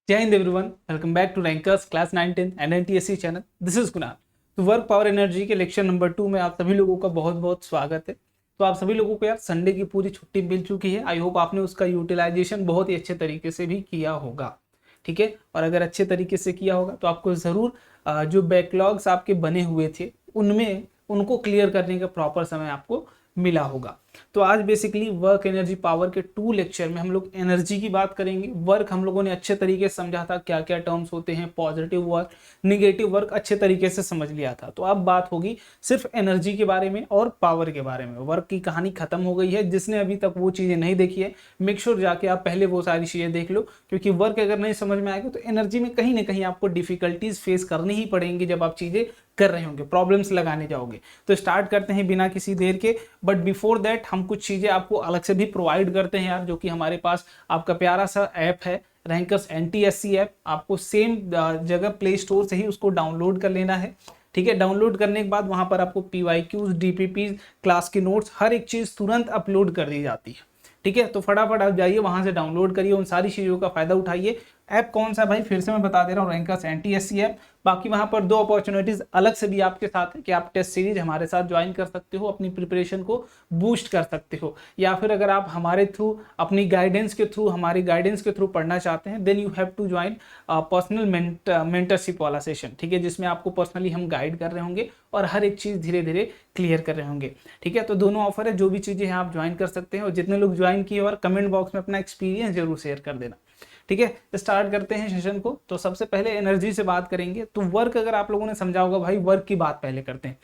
जय हिंद everyone, welcome back to rankers class 9 10 and NTSC channel. This is Kunal. तो work power energy के lecture number 2 में आप सभी लोगों का बहुत बहुत स्वागत है। तो आप सभी लोगों को यार संडे की पूरी छुट्टी मिल चुकी है। आई होप आपने उसका यूटिलाइजेशन बहुत ही अच्छे तरीके से भी किया होगा। ठीक है, और अगर अच्छे तरीके से किया होगा तो आपको ज़रूर जो बैकलॉग्स आपके बने हुए थे उनमें उनको क्लियर करने का प्रॉपर समय आपको मिला होगा। तो आज बेसिकली वर्क एनर्जी पावर के 2 लेक्चर में हम लोग एनर्जी की बात करेंगे। वर्क हम लोगों ने अच्छे तरीके से समझा था, क्या क्या टर्म्स होते हैं, पॉजिटिव वर्क, निगेटिव वर्क अच्छे तरीके से समझ लिया था। तो अब बात होगी सिर्फ एनर्जी के बारे में और पावर के बारे में। वर्क की कहानी खत्म हो गई है। जिसने अभी तक वो चीज़ें नहीं देखी है, मेक श्योर जाके आप पहले वो सारी चीज़ें देख लो, क्योंकि वर्क अगर नहीं समझ में आएगा तो एनर्जी में कहीं ना कहीं आपको डिफिकल्टीज फेस करनी ही पड़ेंगी जब आप चीज़ें कर रहे होंगे, प्रॉब्लम्स लगाने जाओगे। तो स्टार्ट करते हैं बिना किसी देर के। बट बिफोर दैट हम कुछ चीज़ें आपको अलग से भी प्रोवाइड करते हैं यार, जो कि हमारे पास आपका प्यारा सा ऐप है रैंकर्स एनटीएससी ऐप। आपको सेम जगह प्ले स्टोर से ही उसको डाउनलोड कर लेना है। ठीक है, डाउनलोड करने के बाद वहां पर आपको पीवाईक्यूज, डीपीपीज, क्लास के नोट्स, हर एक चीज़ तुरंत अपलोड कर दी जाती है। ठीक है, तो फटाफट आप जाइए वहां से डाउनलोड करिए, उन सारी चीज़ों का फायदा उठाइए। ऐप कौन सा भाई, फिर से मैं बता दे रहा हूँ, रैंकर्स एनटीएससी ऐप। बाकी वहां पर 2 अपॉर्चुनिटीज अलग से भी आपके साथ है कि आप टेस्ट सीरीज हमारे साथ ज्वाइन कर सकते हो, अपनी प्रिपरेशन को बूस्ट कर सकते हो, या फिर अगर आप हमारे थ्रू, अपनी गाइडेंस के थ्रू, हमारी गाइडेंस के थ्रू पढ़ना चाहते हैं, then you have to join personal mentorship वाला सेशन। ठीक है, जिसमें आपको पर्सनली हम गाइड कर रहे होंगे और हर एक चीज़ धीरे धीरे क्लियर कर रहे होंगे। ठीक है, तो दोनों ऑफर है, जो भी चीज़ें हैं आप ज्वाइन कर सकते हैं। और जितने लोग ज्वाइन किए और कमेंट बॉक्स में अपना एक्सपीरियंस जरूर शेयर कर देना। ठीक है, स्टार्ट करते हैं सेशन को। तो सबसे पहले एनर्जी से बात करेंगे। तो वर्क अगर आप लोगों ने समझा होगा भाई, वर्क की बात पहले करते हैं।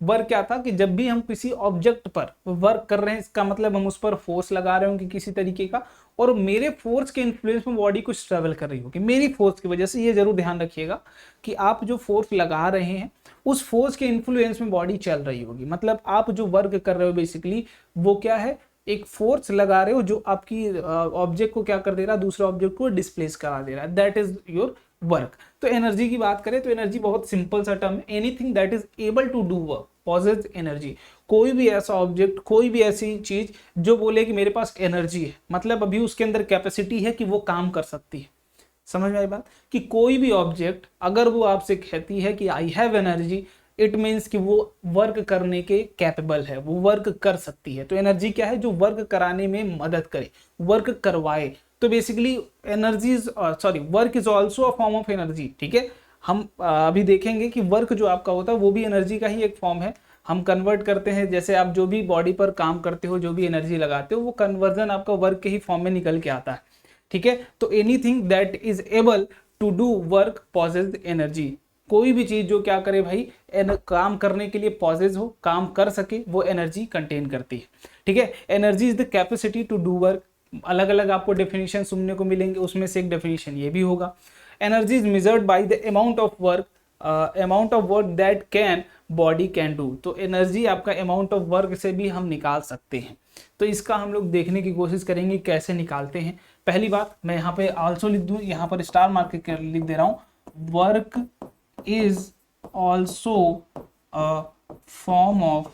वर्क क्या था कि जब भी हम किसी ऑब्जेक्ट पर वर्क कर रहे हैं, इसका मतलब हम उस पर फोर्स लगा रहे होंगे किसी तरीके का, और मेरे फोर्स के इन्फ्लुएंस में बॉडी कुछ ट्रेवल कर रही होगी मेरी फोर्स की वजह से। ये जरूर ध्यान रखिएगा कि आप जो फोर्स लगा रहे हैं उस फोर्स के इन्फ्लुएंस में बॉडी चल रही होगी। मतलब आप जो वर्क कर रहे हो बेसिकली वो क्या है, एक फोर्स लगा रहे हो जो आपकी ऑब्जेक्ट को क्या कर दे रहा है, दूसरे ऑब्जेक्ट को डिस्प्लेस करा दे रहा है। That is your work. तो एनर्जी की बात करें तो एनर्जी बहुत सिंपल सा टर्म है। Anything that is able to do work possesses energy. कोई भी ऐसा ऑब्जेक्ट, कोई भी ऐसी चीज जो बोले कि मेरे पास एनर्जी है, मतलब अभी उसके अंदर कैपेसिटी है कि वो काम कर सकती है। समझ में आई बात, कि कोई भी ऑब्जेक्ट अगर वो आपसे कहती है कि I have energy, it means कि वो वर्क करने के कैपेबल है, वो वर्क कर सकती है। तो एनर्जी क्या है, जो वर्क कराने में मदद करे, वर्क करवाए। तो basically energy work is also a form of energy. ठीक है, हम अभी देखेंगे कि वर्क जो आपका होता है वो भी एनर्जी का ही एक फॉर्म है। हम कन्वर्ट करते हैं, जैसे आप जो भी बॉडी पर काम करते हो, जो भी एनर्जी लगाते हो, वो कन्वर्जन आपका वर्क के ही फॉर्म में निकल के आता है। ठीक है, तो anything that is able to do work possesses energy. कोई भी चीज जो क्या करे भाई, काम करने के लिए पॉजेज हो, काम कर सके, वो एनर्जी कंटेन करती है। ठीक है, energy is the capacity to do work. अलग अलग आपको डेफिनेशन सुनने को मिलेंगे, उसमें से एक डेफिनेशन ये भी होगा। Energy is measured by the amount of work that can body can do. तो एनर्जी आपका अमाउंट ऑफ वर्क से भी हम निकाल सकते हैं। तो इसका हम लोग देखने की कोशिश करेंगे कैसे निकालते हैं। पहली बात मैं यहाँ पे आल्सो लिख दूं, यहाँ पर स्टार मार्क कर लिख दे रहा हूं, work is also a form of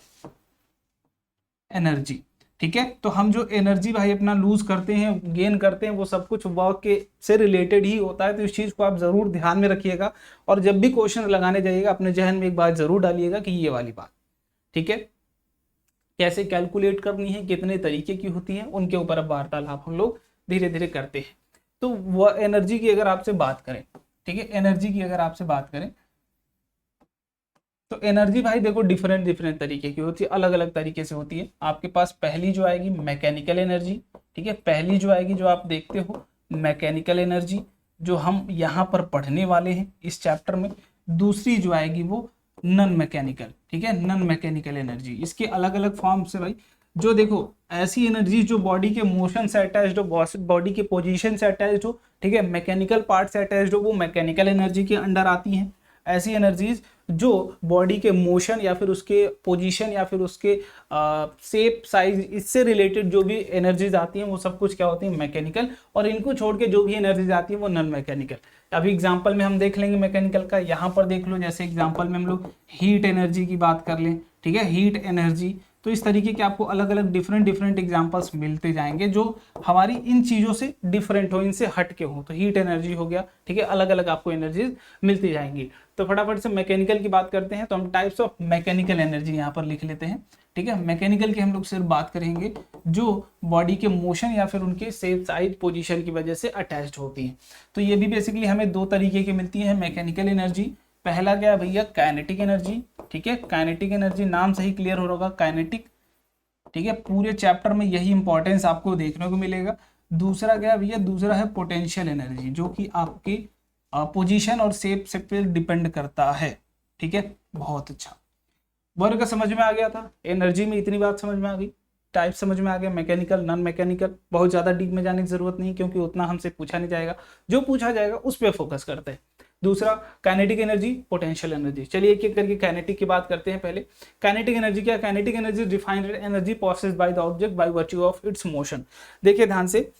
energy. ठीक है, तो हम जो एनर्जी भाई अपना लूज करते हैं, गेन करते हैं, वो सब कुछ वर्क के से रिलेटेड ही होता है। तो इस चीज को आप जरूर ध्यान में रखिएगा, और जब भी क्वेश्चन लगाने जाइएगा अपने जहन में एक बात जरूर डालिएगा कि ये वाली बात। ठीक है, कैसे कैलकुलेट करनी है, कितने तरीके की होती है, उनके ऊपर अब वार्तालाप हम लोग धीरे धीरे करते हैं। तो वह एनर्जी की अगर आपसे बात करें, ठीक है, एनर्जी की अगर आपसे बात करें तो एनर्जी भाई देखो डिफरेंट डिफरेंट तरीके की होती है, अलग अलग तरीके से होती है। आपके पास पहली जो आएगी मैकेनिकल एनर्जी। ठीक है, पहली जो आएगी जो आप देखते हो मैकेनिकल एनर्जी, जो हम यहाँ पर पढ़ने वाले हैं इस चैप्टर में। दूसरी जो आएगी वो नॉन मैकेनिकल। ठीक है, नॉन मैकेनिकल एनर्जी। इसके अलग अलग फॉर्म से भाई, जो देखो ऐसी एनर्जी जो बॉडी के मोशन से अटैच्ड हो, बॉडी के पोजीशन से अटैच्ड हो, ठीक है, मैकेनिकल पार्ट से अटैच्ड हो, वो मैकेनिकल एनर्जी के अंडर आती हैं। ऐसी एनर्जीज जो बॉडी के मोशन या फिर उसके पोजीशन या फिर उसके शेप, साइज, इससे रिलेटेड जो भी एनर्जीज आती हैं वो सब कुछ क्या होती है, मैकेनिकल। और इनको छोड़ के जो भी एनर्जीज आती है वो नॉन मैकेनिकल। अभी एग्जांपल में हम देख लेंगे मैकेनिकल का। यहाँ पर देख लो, जैसे एग्जांपल में हम लोग हीट एनर्जी की बात कर लें। ठीक है, हीट एनर्जी, तो इस तरीके के आपको अलग अलग डिफरेंट डिफरेंट एग्जांपल्स मिलते जाएंगे जो हमारी इन चीज़ों से डिफरेंट हो, इनसे हट के हो। तो हीट एनर्जी हो गया, ठीक है, अलग अलग आपको एनर्जीज मिलती जाएंगी। तो फटाफट से मैकेनिकल की बात करते हैं। तो हम टाइप्स ऑफ मैकेनिकल एनर्जी यहाँ पर लिख लेते हैं, ठीक है। मैकेनिकल की हम लोग सिर्फ बात करेंगे जो बॉडी के मोशन या फिर उनके सेफ साइड पोजीशन की वजह से अटैच्ड होती हैं। तो ये भी बेसिकली हमें दो तरीके की मिलती है मैकेनिकल एनर्जी। पहला क्या है भैया, काइनेटिक एनर्जी, ठीक है। काइनेटिक एनर्जी नाम से ही क्लियर हो रहा होगा, काइनेटिक, ठीक है। पूरे चैप्टर में यही इंपॉर्टेंस आपको देखने को मिलेगा। दूसरा क्या है भैया, दूसरा है पोटेंशियल एनर्जी, जो कि आपकी पोजीशन और शेप से पे डिपेंड करता है, ठीक है। बहुत अच्छा, वर्ग समझ में आ गया था, एनर्जी में इतनी बात समझ में आ गई, टाइप समझ में आ गया, मैकेनिकल नॉन मैकेनिकल। बहुत ज़्यादा डीप में जाने की जरूरत नहीं, क्योंकि उतना हमसे पूछा नहीं जाएगा, जो पूछा जाएगा उस पर फोकस करते हैं। दूसरा काइनेटिक एनर्जी, पोटेंशियल एनर्जी। चलिए एक एक करके काइनेटिक की बात करते हैं। पहले काइनेटिक एनर्जी क्या है? Kinetic energy defined energy processed bye the object by virtue of it's motion. देखिए ध्यान से,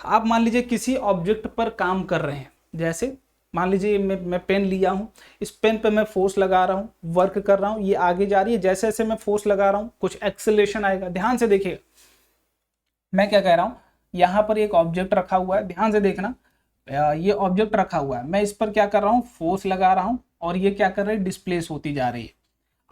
आप मान लीजिए किसी ऑब्जेक्ट पर काम कर रहे हैं, जैसे मान लीजिए मैं पेन लिया हूँ, इस पेन पे मैं फोर्स लगा रहा हूँ, वर्क कर रहा हूँ, ये आगे जा रही है, जैसे जैसे मैं फोर्स लगा रहा हूँ कुछ एक्सेलरेशन आएगा। ध्यान से देखिएगा मैं क्या कह रहा हूँ, यहाँ पर एक ऑब्जेक्ट रखा हुआ है, ध्यान से देखना, ये ऑब्जेक्ट रखा हुआ है, मैं इस पर क्या कर रहा हूँ, फोर्स लगा रहा हूँ, और ये क्या कर रही है, डिस्प्लेस होती जा रही है।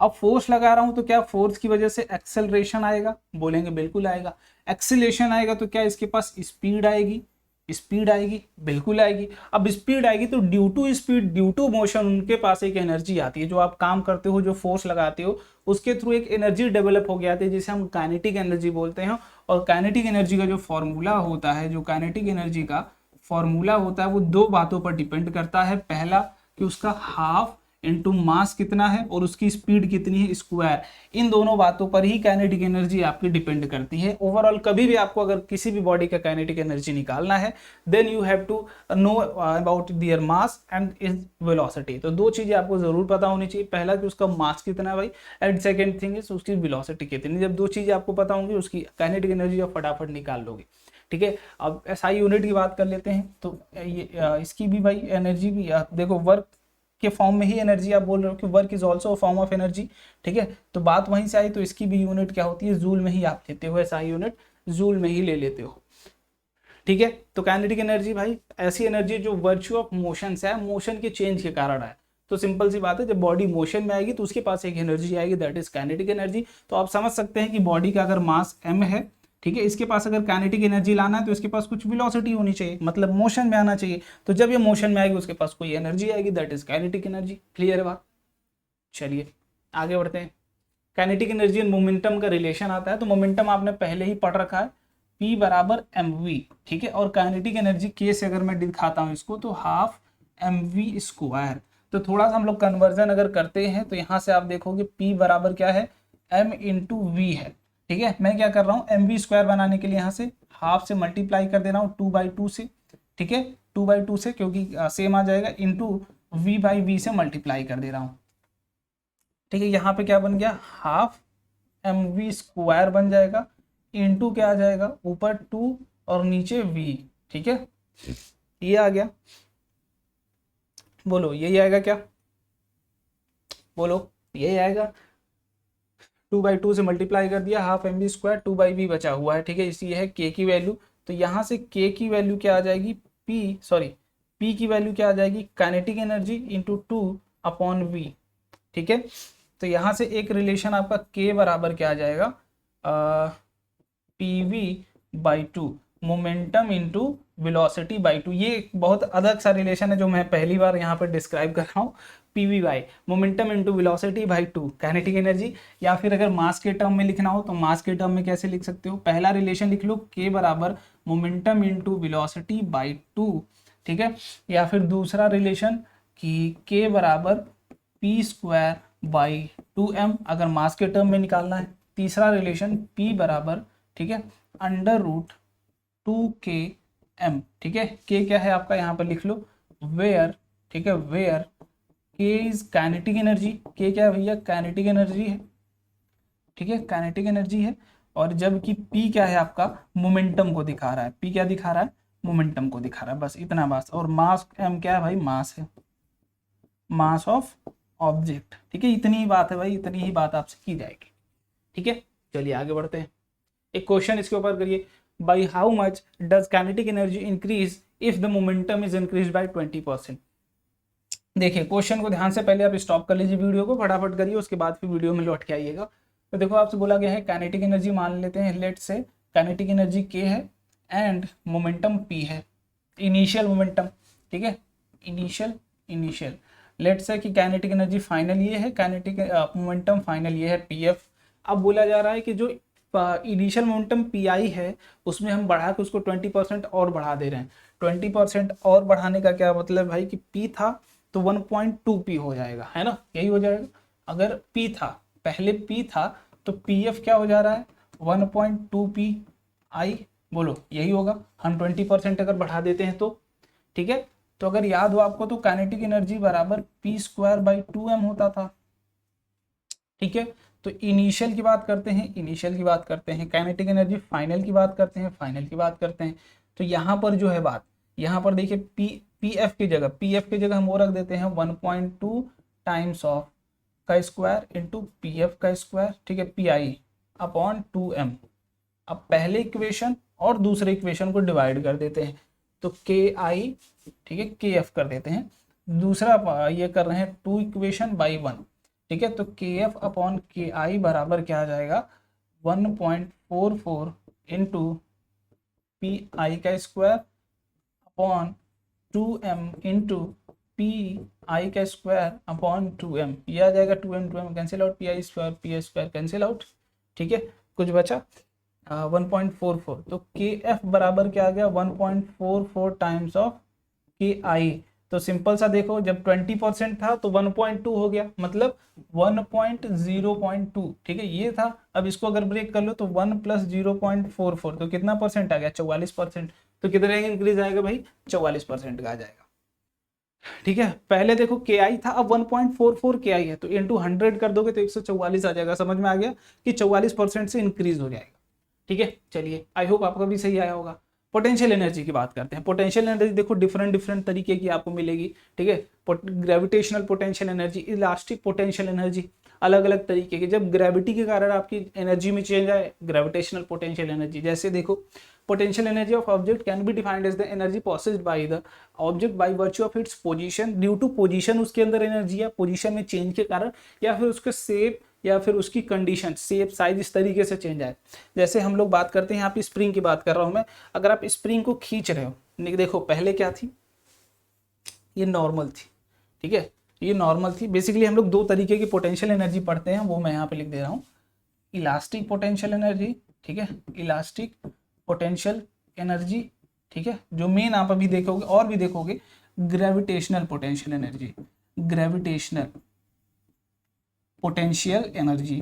अब फोर्स लगा रहा हूँ तो क्या फोर्स की वजह से एक्सेलरेशन आएगा? बोलेंगे बिल्कुल आएगा। एक्सेलरेशन आएगा तो क्या इसके पास स्पीड आएगी? स्पीड आएगी, बिल्कुल आएगी। अब स्पीड आएगी तो due to speed, due to motion, उनके पास एक एनर्जी आती है। जो आप काम करते हो, जो फोर्स लगाते हो, उसके थ्रू एक एनर्जी डेवलप हो गया है, जिसे हम काइनेटिक एनर्जी बोलते हैं। और काइनेटिक एनर्जी का जो फॉर्मूला होता है, जो काइनेटिक एनर्जी का फॉर्मूला होता है, वो दो बातों पर डिपेंड करता है। पहला कि उसका हाफ इनटू मास कितना है और उसकी स्पीड कितनी है, स्क्वायर। इन दोनों बातों पर ही काइनेटिक एनर्जी आपकी डिपेंड करती है। ओवरऑल कभी भी आपको अगर किसी भी बॉडी का काइनेटिक एनर्जी निकालना है, then you have to know about their mass and is velocity. तो दो चीजें आपको जरूर पता होनी चाहिए, पहला कि उसका मास कितना है भाई, एंड सेकेंड थिंग इज उसकी वेलोसिटी कितनी। जब दो चीजें आपको पता होंगी, उसकी काइनेटिक एनर्जी आप फटाफट निकाल लोगे, ठीक है। अब एसआई यूनिट की बात कर लेते हैं। तो ये इसकी भी भाई एनर्जी भी देखो, वर्क के फॉर्म में ही एनर्जी आप बोल रहे हो कि work is also form of energy, ठीक है। तो बात वहीं से आई, तो इसकी भी यूनिट क्या होती है, जूल में ही आप लेते हो, एसआई यूनिट जूल में ही ले लेते हो, ठीक है। तो काइनेटिक एनर्जी भाई ऐसी एनर्जी जो वर्च्यू ऑफ मोशन से है, मोशन के चेंज के कारण है। तो सिंपल सी बात है, जब बॉडी मोशन में आएगी तो उसके पास एक एनर्जी आएगी, दैट इज काइनेटिक एनर्जी। तो आप समझ सकते हैं कि बॉडी का अगर मास m है, ठीक है, इसके पास अगर काइनेटिक एनर्जी लाना है तो इसके पास कुछ वेलोसिटी होनी चाहिए, मतलब मोशन में आना चाहिए। तो जब ये मोशन में आएगी उसके पास कोई एनर्जी आएगी, that is kinetic energy. Clear है बात? चलिए आगे बढ़ते हैं। काइनेटिक एनर्जी एंड मोमेंटम का रिलेशन आता है। तो मोमेंटम आपने पहले ही पढ़ रखा है, P बराबर mv, ठीक है। और काइनेटिक एनर्जी के से अगर मैं दिखाता हूँ इसको, तो हाफ mv स्क्वायर। तो थोड़ा सा हम लोग कन्वर्जन अगर करते हैं तो यहाँ से आप देखोगे P बराबर क्या है, m इंटू वी है, ठीक है। मैं क्या कर रहा हूँ, mv स्क्वायर बनाने के लिए यहाँ से हाफ से मल्टीप्लाई कर दे रहा हूँ 2/2 से, ठीक है, 2/2 से, क्योंकि सेम आ जाएगा, इंटू v/v से मल्टीप्लाई कर दे रहा हूँ, ठीक है। यहाँ पे क्या बन गया, हाफ mv स्क्वायर बन जाएगा, इंटू क्या आ जाएगा, ऊपर 2 और नीचे v, ठीक है। ये आ गया, बोलो यही आएगा क्या, बोलो यही आएगा। 2/2 से मल्टीप्लाई कर दिया, हाफ mv स्क्वायर, 2/v बचा हुआ है, ठीक है। इसी है k की वैल्यू। तो यहाँ से k की वैल्यू क्या आ जाएगी, p की वैल्यू क्या आ जाएगी, काइनेटिक एनर्जी इंटू 2/v, ठीक है। तो यहाँ से एक रिलेशन आपका k बराबर क्या आ जाएगा, pv/2, मोमेंटम इंटू वेलोसिटी/2। ये एक बहुत अलग सा रिलेशन है जो मैं पहली बार यहाँ पर डिस्क्राइब कर रहा हूँ। P v by momentum into velocity kinetic energy. या फिर अगर मास के टर्म में लिखना हो तो मास के टर्म में कैसे लिख सकते हो, पहला रिलेशन लिख लो k बराबर मोमेंटम इंटू वेलोसिटी/2, ठीक है। या फिर दूसरा रिलेशन कि k बराबर p²/2m अगर मास के टर्म में निकालना है। तीसरा रिलेशन p बराबर, ठीक है, √2km, ठीक है। k क्या है आपका, यहाँ पर लिख लो वेयर, ठीक है, where k is kinetic energy. k क्या है भैया, काइनेटिक एनर्जी है, ठीक है, काइनेटिक एनर्जी है। और जबकि p क्या है आपका, मोमेंटम को दिखा रहा है। p क्या दिखा रहा है, मोमेंटम को दिखा रहा है, बस इतना बस। और मास m क्या है भाई, मास है, मास ऑफ ऑब्जेक्ट, ठीक है। इतनी ही बात है भाई, इतनी ही बात आपसे की जाएगी, ठीक है, चलिए आगे बढ़ते हैं। एक क्वेश्चन इसके ऊपर करिए, by how much does kinetic energy increase if the momentum is increase by 20%। देखिए क्वेश्चन को ध्यान से पहले आप स्टॉप कर लीजिए, वीडियो को फटाफट करिए, उसके बाद फिर वीडियो में लौट के आइएगा। तो देखो आपसे बोला गया है काइनेटिक एनर्जी मान लेते हैं, लेट से काइनेटिक एनर्जी के है एंड मोमेंटम पी है, इनिशियल मोमेंटम, ठीक है, इनिशियल लेट से कि काइनेटिक एनर्जी फाइनल ये है, काइनेटिक मोमेंटम फाइनल ये है पी एफ। अब बोला जा रहा है कि जो इनिशियल मोमेंटम पी आई है उसमें हम बढ़ा के उसको 20% और बढ़ा दे रहे हैं। 20% और बढ़ाने का क्या मतलब भाई कि पी था तो 1.2 पी हो जाएगा, है ना, यही हो जाएगा। अगर पी था, पहले पी था तो पी एफ क्या हो जा रहा है 1.2 पी आई, बोलो यही होगा। हम 20% अगर बढ़ा देते हैं तो, ठीक है। तो अगर याद हो आपको तो काइनेटिक एनर्जी बराबर पी स्क्वायर बाई 2m होता था, ठीक है। तो इनिशियल की बात करते हैं, इनिशियल की बात करते हैं, काइनेटिक एनर्जी फाइनल की बात करते हैं, फाइनल की बात करते हैं। तो यहाँ पर जो है बात, यहाँ पर देखिए पी एफ की जगह हम वो रख देते हैं 1.2 टाइम्स ऑफ का स्क्वायर इंटू पी एफ का स्क्वायर, ठीक है, पी आई अपॉन 2m। अब पहले इक्वेशन और दूसरे इक्वेशन को डिवाइड कर देते हैं, तो के आई, ठीक है, के एफ कर देते हैं, दूसरा ये कर रहे हैं 2 इक्वेशन बाई 1, ठीक है। तो के एफ अपॉन के आई बराबर क्या आ जाएगा 1.44 इंटू पी आई का square upon 2m into P I का स्क्वायर अपॉन 2m, ये आ जाएगा 2m cancel out, P I square cancel out, ठीक है, कुछ बचा 1.44। तो के एफ बराबर क्या आ गया 1.44 टाइम्स ऑफ के आई। तो सिंपल सा देखो, जब 20% था तो 1.2 हो गया, मतलब 1.0.2, ठीक है, ये था। अब इसको अगर ब्रेक कर लो तो 1 प्लस 0.44, तो कितना परसेंट आ गया 44%। तो कितना इंक्रीज आएगा भाई 44% का आ जाएगा, ठीक है। पहले देखो के आई था, अब 1.44 के आई है, तो इंटू 100 कर दोगे तो 144 आ जाएगा। समझ में आ गया कि 44% से इंक्रीज हो जाएगा, ठीक है। चलिए आई होप आपको भी सही आया होगा। पोटेंशियल एनर्जी की बात करते हैं। पोटेंशियल एनर्जी देखो डिफरेंट तरीके की आपको मिलेगी, ठीक है। Gravitational potential energy, elastic potential energy, अलग अलग तरीके की। जब ग्रेविटी के कारण आपकी एनर्जी में चेंज आए, ग्रेविटेशनल पोटेंशियल एनर्जी। जैसे देखो potential energy of object can be defined as the energy possessed by the object by virtue of its position, due to position, उसके अंदर एनर्जी या पोजीशन में चेंज के कारण, या फिर उसके शेप या फिर उसकी कंडीशन, शेप साइज इस तरीके से चेंज आए। जैसे हम लोग बात करते हैं, यहाँ पे स्प्रिंग की बात कर रहा हूं मैं। अगर आप स्प्रिंग को खींच रहे हो, देखो पहले क्या थी, ये नॉर्मल थी, ठीक है, ये नॉर्मल थी। बेसिकली हम लोग दो तरीके की पोटेंशियल एनर्जी पढ़ते हैं, वो मैं यहाँ पे लिख दे रहा हूँ। इलास्टिक पोटेंशियल एनर्जी, ठीक है, इलास्टिक पोटेंशियल एनर्जी, ठीक है, जो मेन आप अभी देखोगे और भी देखोगे, gravitational potential energy, gravitational potential energy,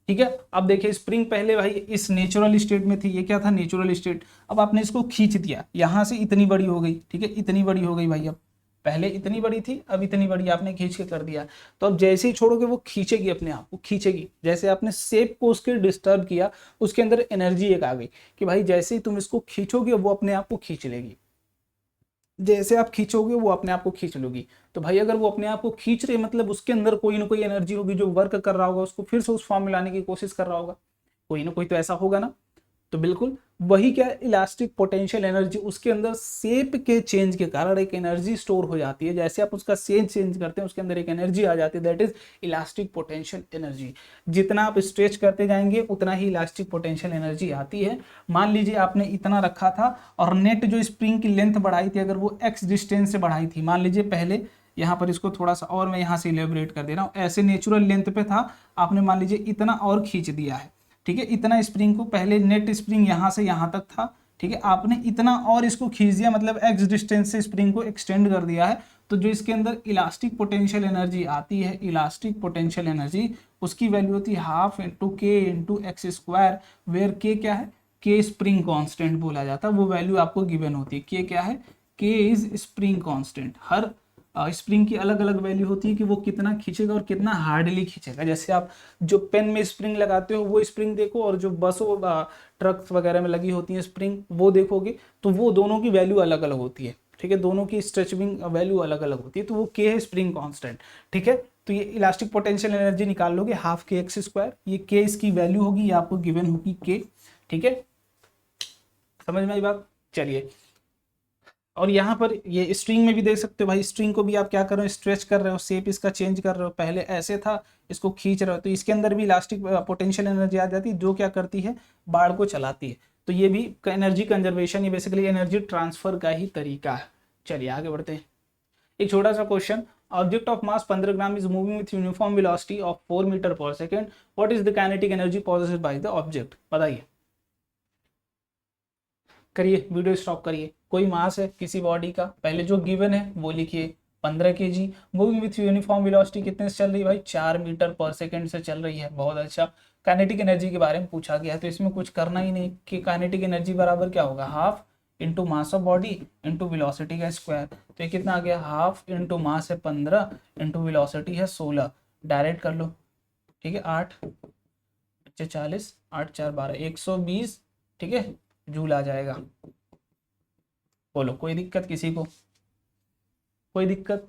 ठीक है। अब देखिए स्प्रिंग पहले भाई इस नेचुरल स्टेट में थी, ये क्या था नेचुरल स्टेट। अब आपने इसको खींच दिया, यहां से इतनी बड़ी हो गई, ठीक है, इतनी बड़ी हो गई भाई। अब पहले इतनी बड़ी थी, अब इतनी बड़ी आपने खींच के कर दिया। तो अब जैसे ही छोड़ोगे वो खींचेगी, अपने आप को खींचेगी। जैसे आपने शेप को उसके डिस्टर्ब किया, उसके अंदर एनर्जी एक आ गई कि भाई जैसे ही तुम इसको खींचोगे वो अपने आप को खींच लेगी, जैसे आप खींचोगे वो अपने आप को खींच लोगी। तो भाई अगर वो अपने आप को खींच रही, मतलब उसके अंदर कोई ना कोई एनर्जी होगी जो वर्क कर रहा होगा, उसको फिर से उस फॉर्म में लाने की कोशिश कर रहा होगा, कोई ना कोई तो ऐसा होगा ना। तो बिल्कुल वही क्या इलास्टिक पोटेंशियल एनर्जी, उसके अंदर शेप के चेंज के कारण एक एनर्जी स्टोर हो जाती है। जैसे आप उसका शेप चेंज करते हैं उसके अंदर एक एनर्जी आ जाती है, that is elastic potential energy. जितना आप स्ट्रेच करते जाएंगे उतना ही इलास्टिक पोटेंशियल एनर्जी आती है। मान लीजिए आपने इतना रखा था और नेट जो स्प्रिंग की लेंथ बढ़ाई थी, अगर वो एक्स डिस्टेंस से बढ़ाई थी, मान लीजिए पहले यहाँ पर इसको थोड़ा सा और मैं यहाँ से इलेबोरेट कर दे रहा हूँ, ऐसे नेचुरल लेंथ पे था, आपने मान लीजिए इतना और खींच दिया है, ठीक है, इतना स्प्रिंग को, पहले नेट स्प्रिंग यहाँ से यहाँ तक था, ठीक है, आपने इतना और इसको खींच दिया, मतलब एक्स डिस्टेंस से स्प्रिंग को एक्सटेंड कर दिया है। तो जो इसके अंदर इलास्टिक पोटेंशियल एनर्जी आती है, इलास्टिक पोटेंशियल एनर्जी, उसकी वैल्यू होती है हाफ इंटू के इंटू एक्स स्क्वायर, वेयर के क्या है, के स्प्रिंग कांस्टेंट बोला जाता है, वो वैल्यू आपको गिवन होती है। के क्या है, के is spring constant. Her spring की अलग अलग वैल्यू होती है कि वो कितना खींचेगा और कितना हार्डली खींचेगा। जैसे आप जो पेन में स्प्रिंग लगाते हो वो स्प्रिंग देखो, और जो बसों ट्रक्स वगैरह में लगी होती है स्प्रिंग वो देखोगे, तो वो दोनों की वैल्यू अलग अलग होती है, ठीक है, दोनों की स्ट्रेचिंग वैल्यू अलग अलग होती है। तो वो के है स्प्रिंग कांस्टेंट, ठीक है। तो ये इलास्टिक पोटेंशियल एनर्जी निकाल लोगे हाफ के एक्स स्क्वायर, ये के इसकी वैल्यू होगी, ये आपको गिवन होगी के, ठीक है, समझ में आई बात। चलिए, और यहाँ पर ये स्ट्रिंग में भी देख सकते हो भाई, स्ट्रिंग को भी आप क्या कर रहे हो, स्ट्रेच कर रहे हो, शेप इसका चेंज कर रहे हो, पहले ऐसे था इसको खींच रहे हो, तो इसके अंदर भी इलास्टिक पोटेंशियल एनर्जी आ जाती है, जो क्या करती है, बाढ़ को चलाती है। तो ये भी एनर्जी कंजर्वेशन, ये बेसिकली एनर्जी ट्रांसफर का ही तरीका है। चलिए आगे बढ़ते हैं। एक छोटा सा question, object of mass 15 gram is moving with uniform velocity of 4 metre per second, what is the kinetic energy possessed by the object, बताइए। करिए, वीडियो स्टॉप करिए। कोई मास है किसी बॉडी का, पहले जो गिवन है वो लिखिए 15 kg, moving with uniform velocity कितने से चल रही है भाई, 4 मीटर पर सेकेंड से चल रही है। बहुत अच्छा, काइनेटिक एनर्जी के बारे में पूछा गया है, तो इसमें कुछ करना ही नहीं कि काइनेटिक एनर्जी बराबर क्या होगा, half into mass of body into velocity का स्क्वायर। तो ये कितना आ गया, हाफ इंटू मास है 15 इंटू वेलोसिटी है 16, डायरेक्ट कर लो, ठीक है, 8 40, 8 4 12, 120, ठीक है, जूल आ जाएगा। बोलो कोई दिक्कत किसी को, कोई दिक्कत।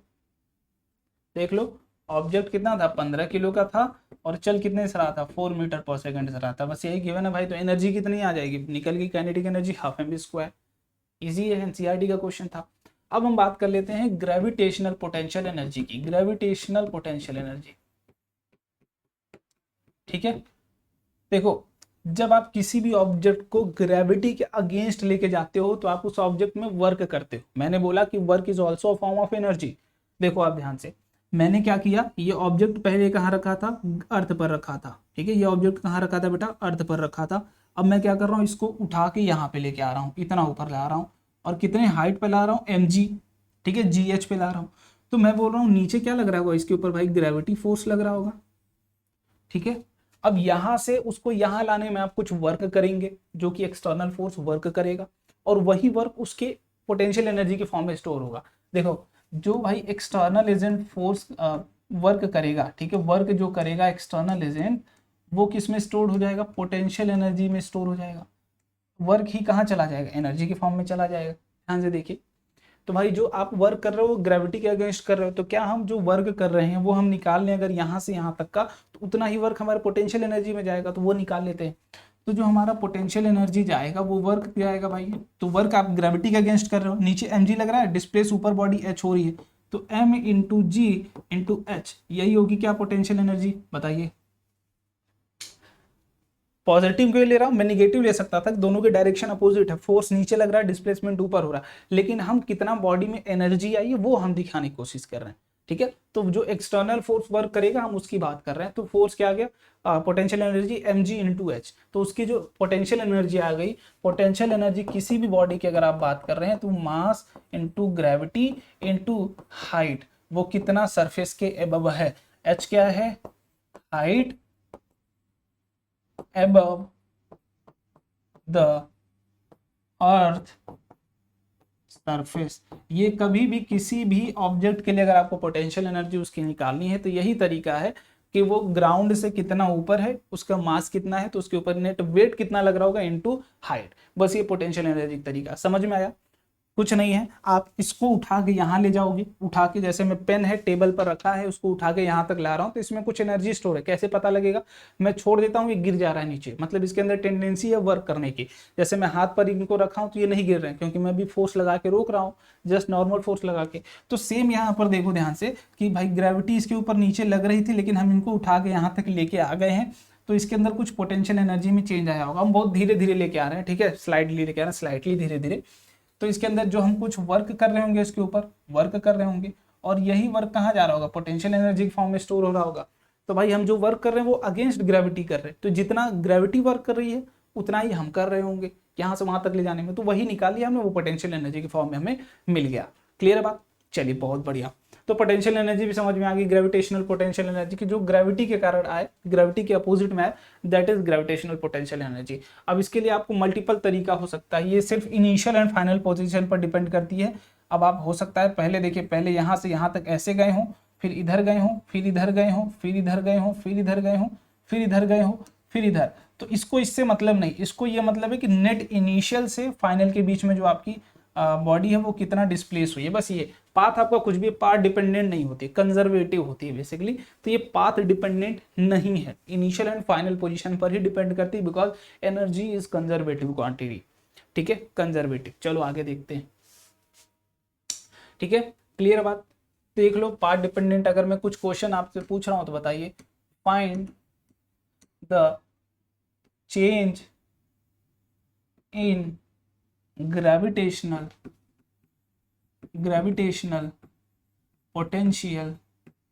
देख लो, ऑब्जेक्ट कितना था, 15 किलो का था, और चल कितने से रहा था, 4 मीटर पर सेकंड से रहा था, बस यही गिवन है भाई। तो एनर्जी कितनी आ जाएगी, निकल गई kinetic energy, half m square. Easy है, एनसीईआरटी का क्वेश्चन था। अब हम बात कर लेते हैं ग्रेविटेशनल पोटेंशियल एनर्जी की, ग्रेविटेशनल पोटेंशियल एनर्जी, ठीक है। देखो, जब आप किसी भी ऑब्जेक्ट को ग्रेविटी के अगेंस्ट लेके जाते हो तो आप उस ऑब्जेक्ट में वर्क करते हो। मैंने बोला कि work is also a form of energy. देखो आप ध्यान से, मैंने क्या किया, ये ऑब्जेक्ट पहले कहाँ रखा था, अर्थ पर रखा था, ठीक है, ये ऑब्जेक्ट कहाँ रखा था बेटा, अर्थ पर रखा था। अब मैं क्या कर रहा हूँ, इसको उठा के यहाँ पे लेके आ रहा हूँ, इतना ऊपर ला रहा हूँ, और कितने हाइट पे ला रहा हूँ, mg, ठीक है, gh पे ला रहा हूँ। तो मैं बोल रहा हूँ नीचे क्या लग रहा होगा, इसके ऊपर भाई ग्रेविटी फोर्स लग रहा होगा, ठीक है। अब यहां से उसको यहां लाने में आप कुछ वर्क करेंगे, जो कि एक्सटर्नल फोर्स वर्क करेगा, और वही वर्क उसके पोटेंशियल एनर्जी के फॉर्म में स्टोर होगा। देखो, जो भाई एक्सटर्नल एजेंट फोर्स वर्क करेगा, ठीक है, वर्क जो करेगा एक्सटर्नल एजेंट, वो किस में स्टोर हो जाएगा, पोटेंशियल एनर्जी में स्टोर हो जाएगा। वर्क ही कहाँ चला जाएगा, एनर्जी के फॉर्म में चला जाएगा। ध्यान से देखिए, तो भाई जो आप वर्क कर रहे हो ग्रेविटी के अगेंस्ट कर रहे हो, तो क्या हम जो वर्क कर रहे हैं वो हम निकाल लें, अगर यहाँ से यहाँ तक का, तो उतना ही वर्क हमारे पोटेंशियल एनर्जी में जाएगा, तो वो निकाल लेते हैं। तो जो हमारा पोटेंशियल एनर्जी जाएगा वो वर्क जाएगा भाई, तो वर्क आप ग्रेविटी के अगेंस्ट कर रहे हो, नीचे mg लग रहा है, डिस्प्लेस ऊपर बॉडी h हो रही है, तो m into g into H, यही होगी क्या, पोटेंशियल एनर्जी, बताइए। पॉजिटिव क्यों ले रहा हूं, मैं निगेटिव ले सकता था, दोनों के डायरेक्शन अपोजिट है, फोर्स नीचे लग रहा है, डिस्प्लेसमेंट ऊपर हो रहा है, लेकिन हम कितना बॉडी में एनर्जी आई है वो हम दिखाने की कोशिश कर रहे हैं, ठीक है। तो जो एक्सटर्नल फोर्स वर्क करेगा हम उसकी बात कर रहे हैं, तो फोर्स क्या आ गया, potential energy mg into H, तो उसकी जो पोटेंशियल एनर्जी आ गई, पोटेंशियल एनर्जी किसी भी बॉडी की अगर आप बात कर रहे हैं तो mass into gravity into height, वो कितना सरफेस के एबव है, h क्या है, height above the earth surface। ये कभी भी किसी भी ऑब्जेक्ट के लिए अगर आपको पोटेंशियल एनर्जी उसकी निकालनी है तो यही तरीका है कि वो ग्राउंड से कितना ऊपर है, उसका मास कितना है, तो उसके ऊपर नेट वेट कितना लग रहा होगा इनटू हाइट। बस ये पोटेंशियल एनर्जी तरीका समझ में आया, कुछ नहीं है। आप इसको उठा के यहाँ ले जाओगे, उठा के, जैसे मैं पेन है टेबल पर रखा है, उसको उठा के यहाँ तक ला रहा हूँ, तो इसमें कुछ एनर्जी स्टोर है, कैसे पता लगेगा, मैं छोड़ देता हूँ ये गिर जा रहा है नीचे, मतलब इसके अंदर टेंडेंसी है वर्क करने की। जैसे मैं हाथ पर इनको रखा हूँ तो ये नहीं गिर रहे हैं, क्योंकि मैं भी फोर्स लगा के रोक रहा हूँ, जस्ट नॉर्मल फोर्स लगा के। तो सेम यहाँ पर देखो ध्यान से कि भाई ग्रेविटी इसके ऊपर नीचे लग रही थी, लेकिन हम इनको उठा के यहाँ तक लेके आ गए हैं, तो इसके अंदर कुछ पोटेंशियल एनर्जी में चेंज आया होगा। हम बहुत धीरे धीरे लेके आ रहे हैं, ठीक है, स्लाइडली लेके आ रहे हैं, स्लाइटली धीरे धीरे। तो इसके अंदर जो हम कुछ वर्क कर रहे होंगे, इसके ऊपर वर्क कर रहे होंगे, और यही वर्क कहाँ जा रहा होगा, पोटेंशियल एनर्जी के फॉर्म में स्टोर हो रहा होगा। तो भाई हम जो वर्क कर रहे हैं वो अगेंस्ट ग्रेविटी कर रहे हैं, तो जितना ग्रेविटी वर्क कर रही है उतना ही हम कर रहे होंगे यहाँ से वहां तक ले जाने में, तो वही निकाल लिया हमने, वो पोटेंशियल एनर्जी के फॉर्म में हमें मिल गया। क्लियर है बात, चलिए बहुत बढ़िया। तो पोटेंशियल एनर्जी भी समझ में आ गई, ग्रेविटेशनल पोटेंशियल एनर्जी की जो ग्रेविटी के कारण आए, ग्रेविटी के अपोजिट में आए, that is gravitational potential energy. अब इसके लिए आपको मल्टीपल तरीका हो सकता है, ये सिर्फ इनिशियल एंड फाइनल पोजीशन पर डिपेंड करती है। अब आप हो सकता है पहले देखिए, पहले यहाँ से यहाँ तक ऐसे गए हों, फिर इधर गए हों, फिर इधर गए हों, फिर इधर गए हों, फिर इधर गए हों, फिर इधर गए हों, फिर इधर। तो इसको इससे मतलब नहीं, इसको ये मतलब है कि नेट इनिशियल से फाइनल के बीच में जो आपकी बॉडी है वो कितना डिस्प्लेस हुई है, बस ये पाथ आपका कुछ भी पाथ डिपेंडेंट नहीं होती, कंजर्वेटिव होती है बेसिकली। तो ये पाथ डिपेंडेंट नहीं है, इनिशियल एंड फाइनल पोजीशन पर ही डिपेंड करती है, because energy is conservative quantity. ठीक है, कंजर्वेटिव। चलो आगे देखते हैं। ठीक है, क्लियर बात। देख लो, पाथ डिपेंडेंट अगर मैं कुछ क्वेश्चन आपसे पूछ रहा हूं तो बताइए, find the change in gravitational potential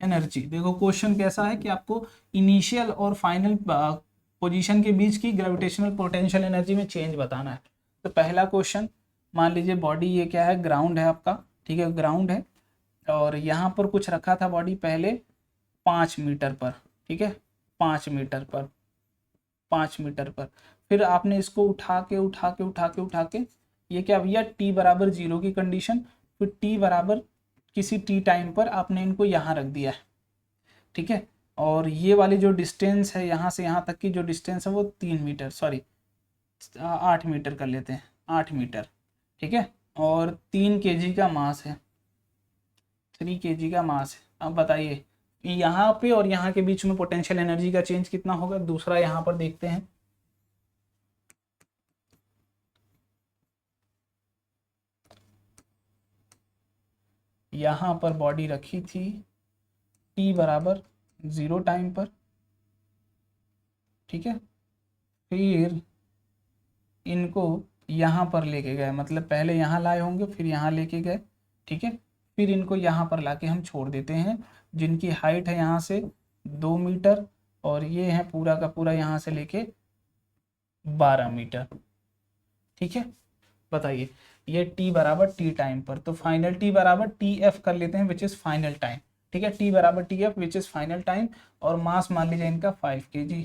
energy. देखो क्वेश्चन कैसा है कि आपको इनिशियल और फाइनल पोजीशन के बीच की ग्रेविटेशनल पोटेंशियल एनर्जी में चेंज बताना है। तो पहला क्वेश्चन, मान लीजिए बॉडी ये क्या है, ग्राउंड है आपका। ठीक है, ग्राउंड है और यहाँ पर कुछ रखा था बॉडी पहले 5 मीटर पर। ठीक है, 5 मीटर पर, 5 मीटर पर। फिर आपने इसको उठा के ये क्या भैया, टी बराबर 0 की कंडीशन, फिर टी बराबर किसी टी टाइम पर आपने इनको यहाँ रख दिया है। ठीक है, और ये वाली जो डिस्टेंस है यहाँ से यहाँ तक की जो डिस्टेंस है वो 3 मीटर, सॉरी 8 मीटर कर लेते हैं, 8 मीटर। ठीक है, और 3 kg का मास है, 3 kg का मास है। अब बताइए यहाँ पे और यहाँ के बीच में पोटेंशियल एनर्जी का चेंज कितना होगा। दूसरा यहाँ पर देखते हैं, यहाँ पर बॉडी रखी थी टी बराबर 0 टाइम पर। ठीक है, फिर इनको यहाँ पर लेके गए, मतलब पहले यहाँ लाए होंगे फिर यहाँ लेके गए। ठीक है, फिर इनको यहाँ पर लाके हम छोड़ देते हैं, जिनकी हाइट है यहाँ से 2 मीटर और ये है पूरा का पूरा यहाँ से लेके 12 मीटर। ठीक है, बताइए ये t बराबर टी टाइम पर, तो फाइनल t बराबर टी एफ कर लेते हैं, विच इज़ फाइनल टाइम। ठीक है, t बराबर T F which is final time, और मास मान लीजिए इनका 5 kg।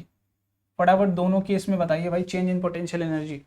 फटाफट दोनों केस में बताइए भाई, change in potential energy.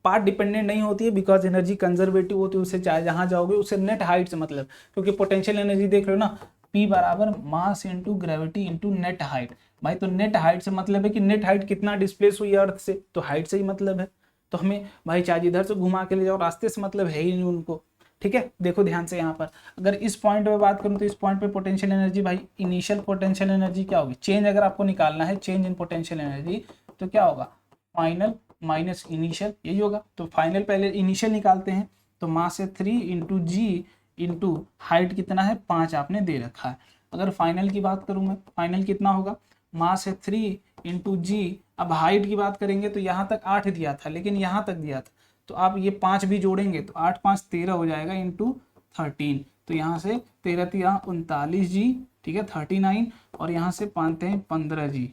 Part dependent नहीं होती है बिकॉज एनर्जी कंजर्वेटिव होती है, उससे चाहे जहाँ जाओगे उससे नेट हाइट से मतलब, क्योंकि पोटेंशियल एनर्जी देख लो ना, P बराबर mass into gravity into net height. भाई तो नेट हाइट से मतलब है कि नेट हाइट कितना डिस्प्लेस हुई है अर्थ से, तो हाइट से ही मतलब है। तो हमें भाई चाहे इधर से घुमा के ले जाओ, रास्ते से मतलब है ही नहीं उनको। ठीक है, देखो ध्यान से यहाँ पर अगर इस पॉइंट पे बात करूँ तो इस पॉइंट पे पोटेंशियल एनर्जी, भाई इनिशियल पोटेंशियल एनर्जी क्या होगी, चेंज अगर आपको निकालना है चेंज इन पोटेंशियल एनर्जी, तो क्या होगा, फाइनल माइनस इनिशियल, यही होगा। तो फाइनल पहले इनिशियल निकालते हैं, तो मास है 3 इंटू जी इंटू हाइट कितना है 5 आपने दे रखा है। अगर फाइनल की बात करूँ मैं, फाइनल कितना होगा, मास है 3 इंटू जी। अब हाइट की बात करेंगे तो यहाँ तक 8 दिया था, लेकिन यहाँ तक दिया था, तो आप ये 5 भी जोड़ेंगे तो 8 5 13 हो जाएगा इंटू 13। तो यहाँ से 13 13 39 जी। ठीक है, 39, और यहाँ से पाते हैं 15 जी।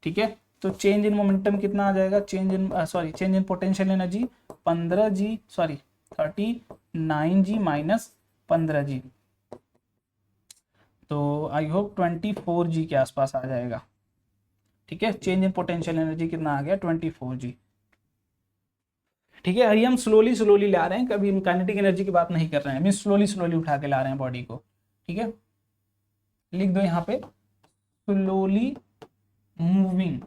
ठीक है, तो चेंज इन मोमेंटम कितना आ जाएगा, change in potential energy 15 g, sorry 39 g minus 15 g, तो आई होप 24 जी के आसपास आ जाएगा। ठीक है, चेंज इन पोटेंशियल एनर्जी कितना आ गया, 24 जी। ठीक है, अभी हम स्लोली स्लोली ला रहे हैं, कभी हम काइनेटिक एनर्जी की बात नहीं कर रहे हैं, हम स्लोली स्लोली उठा के ला रहे हैं बॉडी को। ठीक है, लिख दो यहाँ पे स्लोली मूविंग,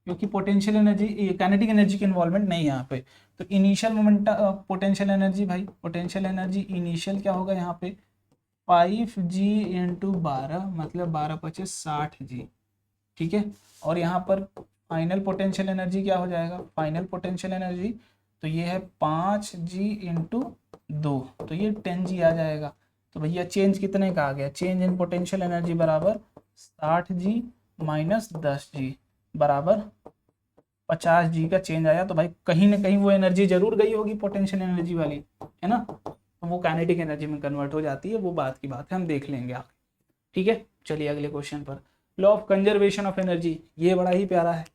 क्योंकि पोटेंशियल एनर्जी, काइनेटिक एनर्जी की इन्वॉल्वमेंट नहीं है यहाँ पे। तो इनिशियल मोमेंट पोटेंशियल एनर्जी, भाई पोटेंशियल एनर्जी इनिशियल क्या होगा यहाँ पे 5g इंटू 12, मतलब 12 × 60 जी। ठीक है, और यहाँ पर फाइनल पोटेंशियल एनर्जी क्या हो जाएगा, फाइनल पोटेंशियल एनर्जी तो ये है 5g इंटू 2, तो ये 10g आ जाएगा। तो भैया चेंज कितने का आ गया, चेंज इन पोटेंशियल एनर्जी बराबर 60g माइनस 10g बराबर 50g का चेंज आया। तो भाई कहीं ना कहीं वो एनर्जी जरूर गई होगी पोटेंशियल एनर्जी वाली, है ना, तो वो काइनेटिक एनर्जी में कन्वर्ट हो जाती है, वो बात की बात है, हम देख लेंगे आगे। ठीक है, चलिए अगले क्वेश्चन पर, law of conservation of energy, ये बड़ा ही प्यारा है,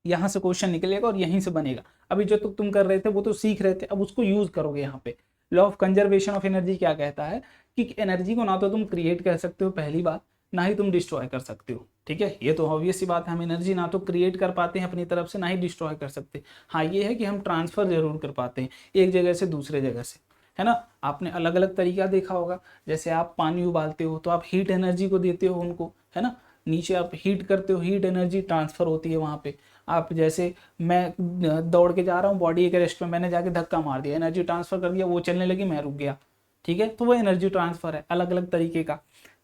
यहाँ से क्वेश्चन निकलेगा और यहीं से बनेगा। अभी जो तुम कर रहे थे वो तो सीख रहे थे, अब उसको यूज करोगे यहाँ पे। Law of conservation of energy क्या कहता है कि एनर्जी को ना तो तुम क्रिएट कर सकते हो पहली बात, ना ही तुम डिस्ट्रॉय कर सकते हो। ठीक है, ये तो ऑब्वियस सी बात है, हम एनर्जी ना तो क्रिएट कर पाते हैं अपनी तरफ से, ना ही डिस्ट्रॉय कर सकते। हाँ ये है कि हम ट्रांसफर जरूर कर पाते हैं एक जगह से दूसरे जगह से, है ना। आपने अलग अलग तरीका देखा होगा, जैसे आप पानी उबालते हो तो आप हीट एनर्जी को देते हो उनको, है ना, नीचे आप हीट करते हो, हीट एनर्जी ट्रांसफर होती है वहाँ पे। आप जैसे मैं दौड़ के जा रहा हूँ, बॉडी एक रेस्ट में, मैंने जाके धक्का मार दिया, एनर्जी ट्रांसफर कर दिया, वो चलने लगी, मैं रुक गया, ठीक है, तो वो एनर्जी ट्रांसफर है अलग अलग तरीके का।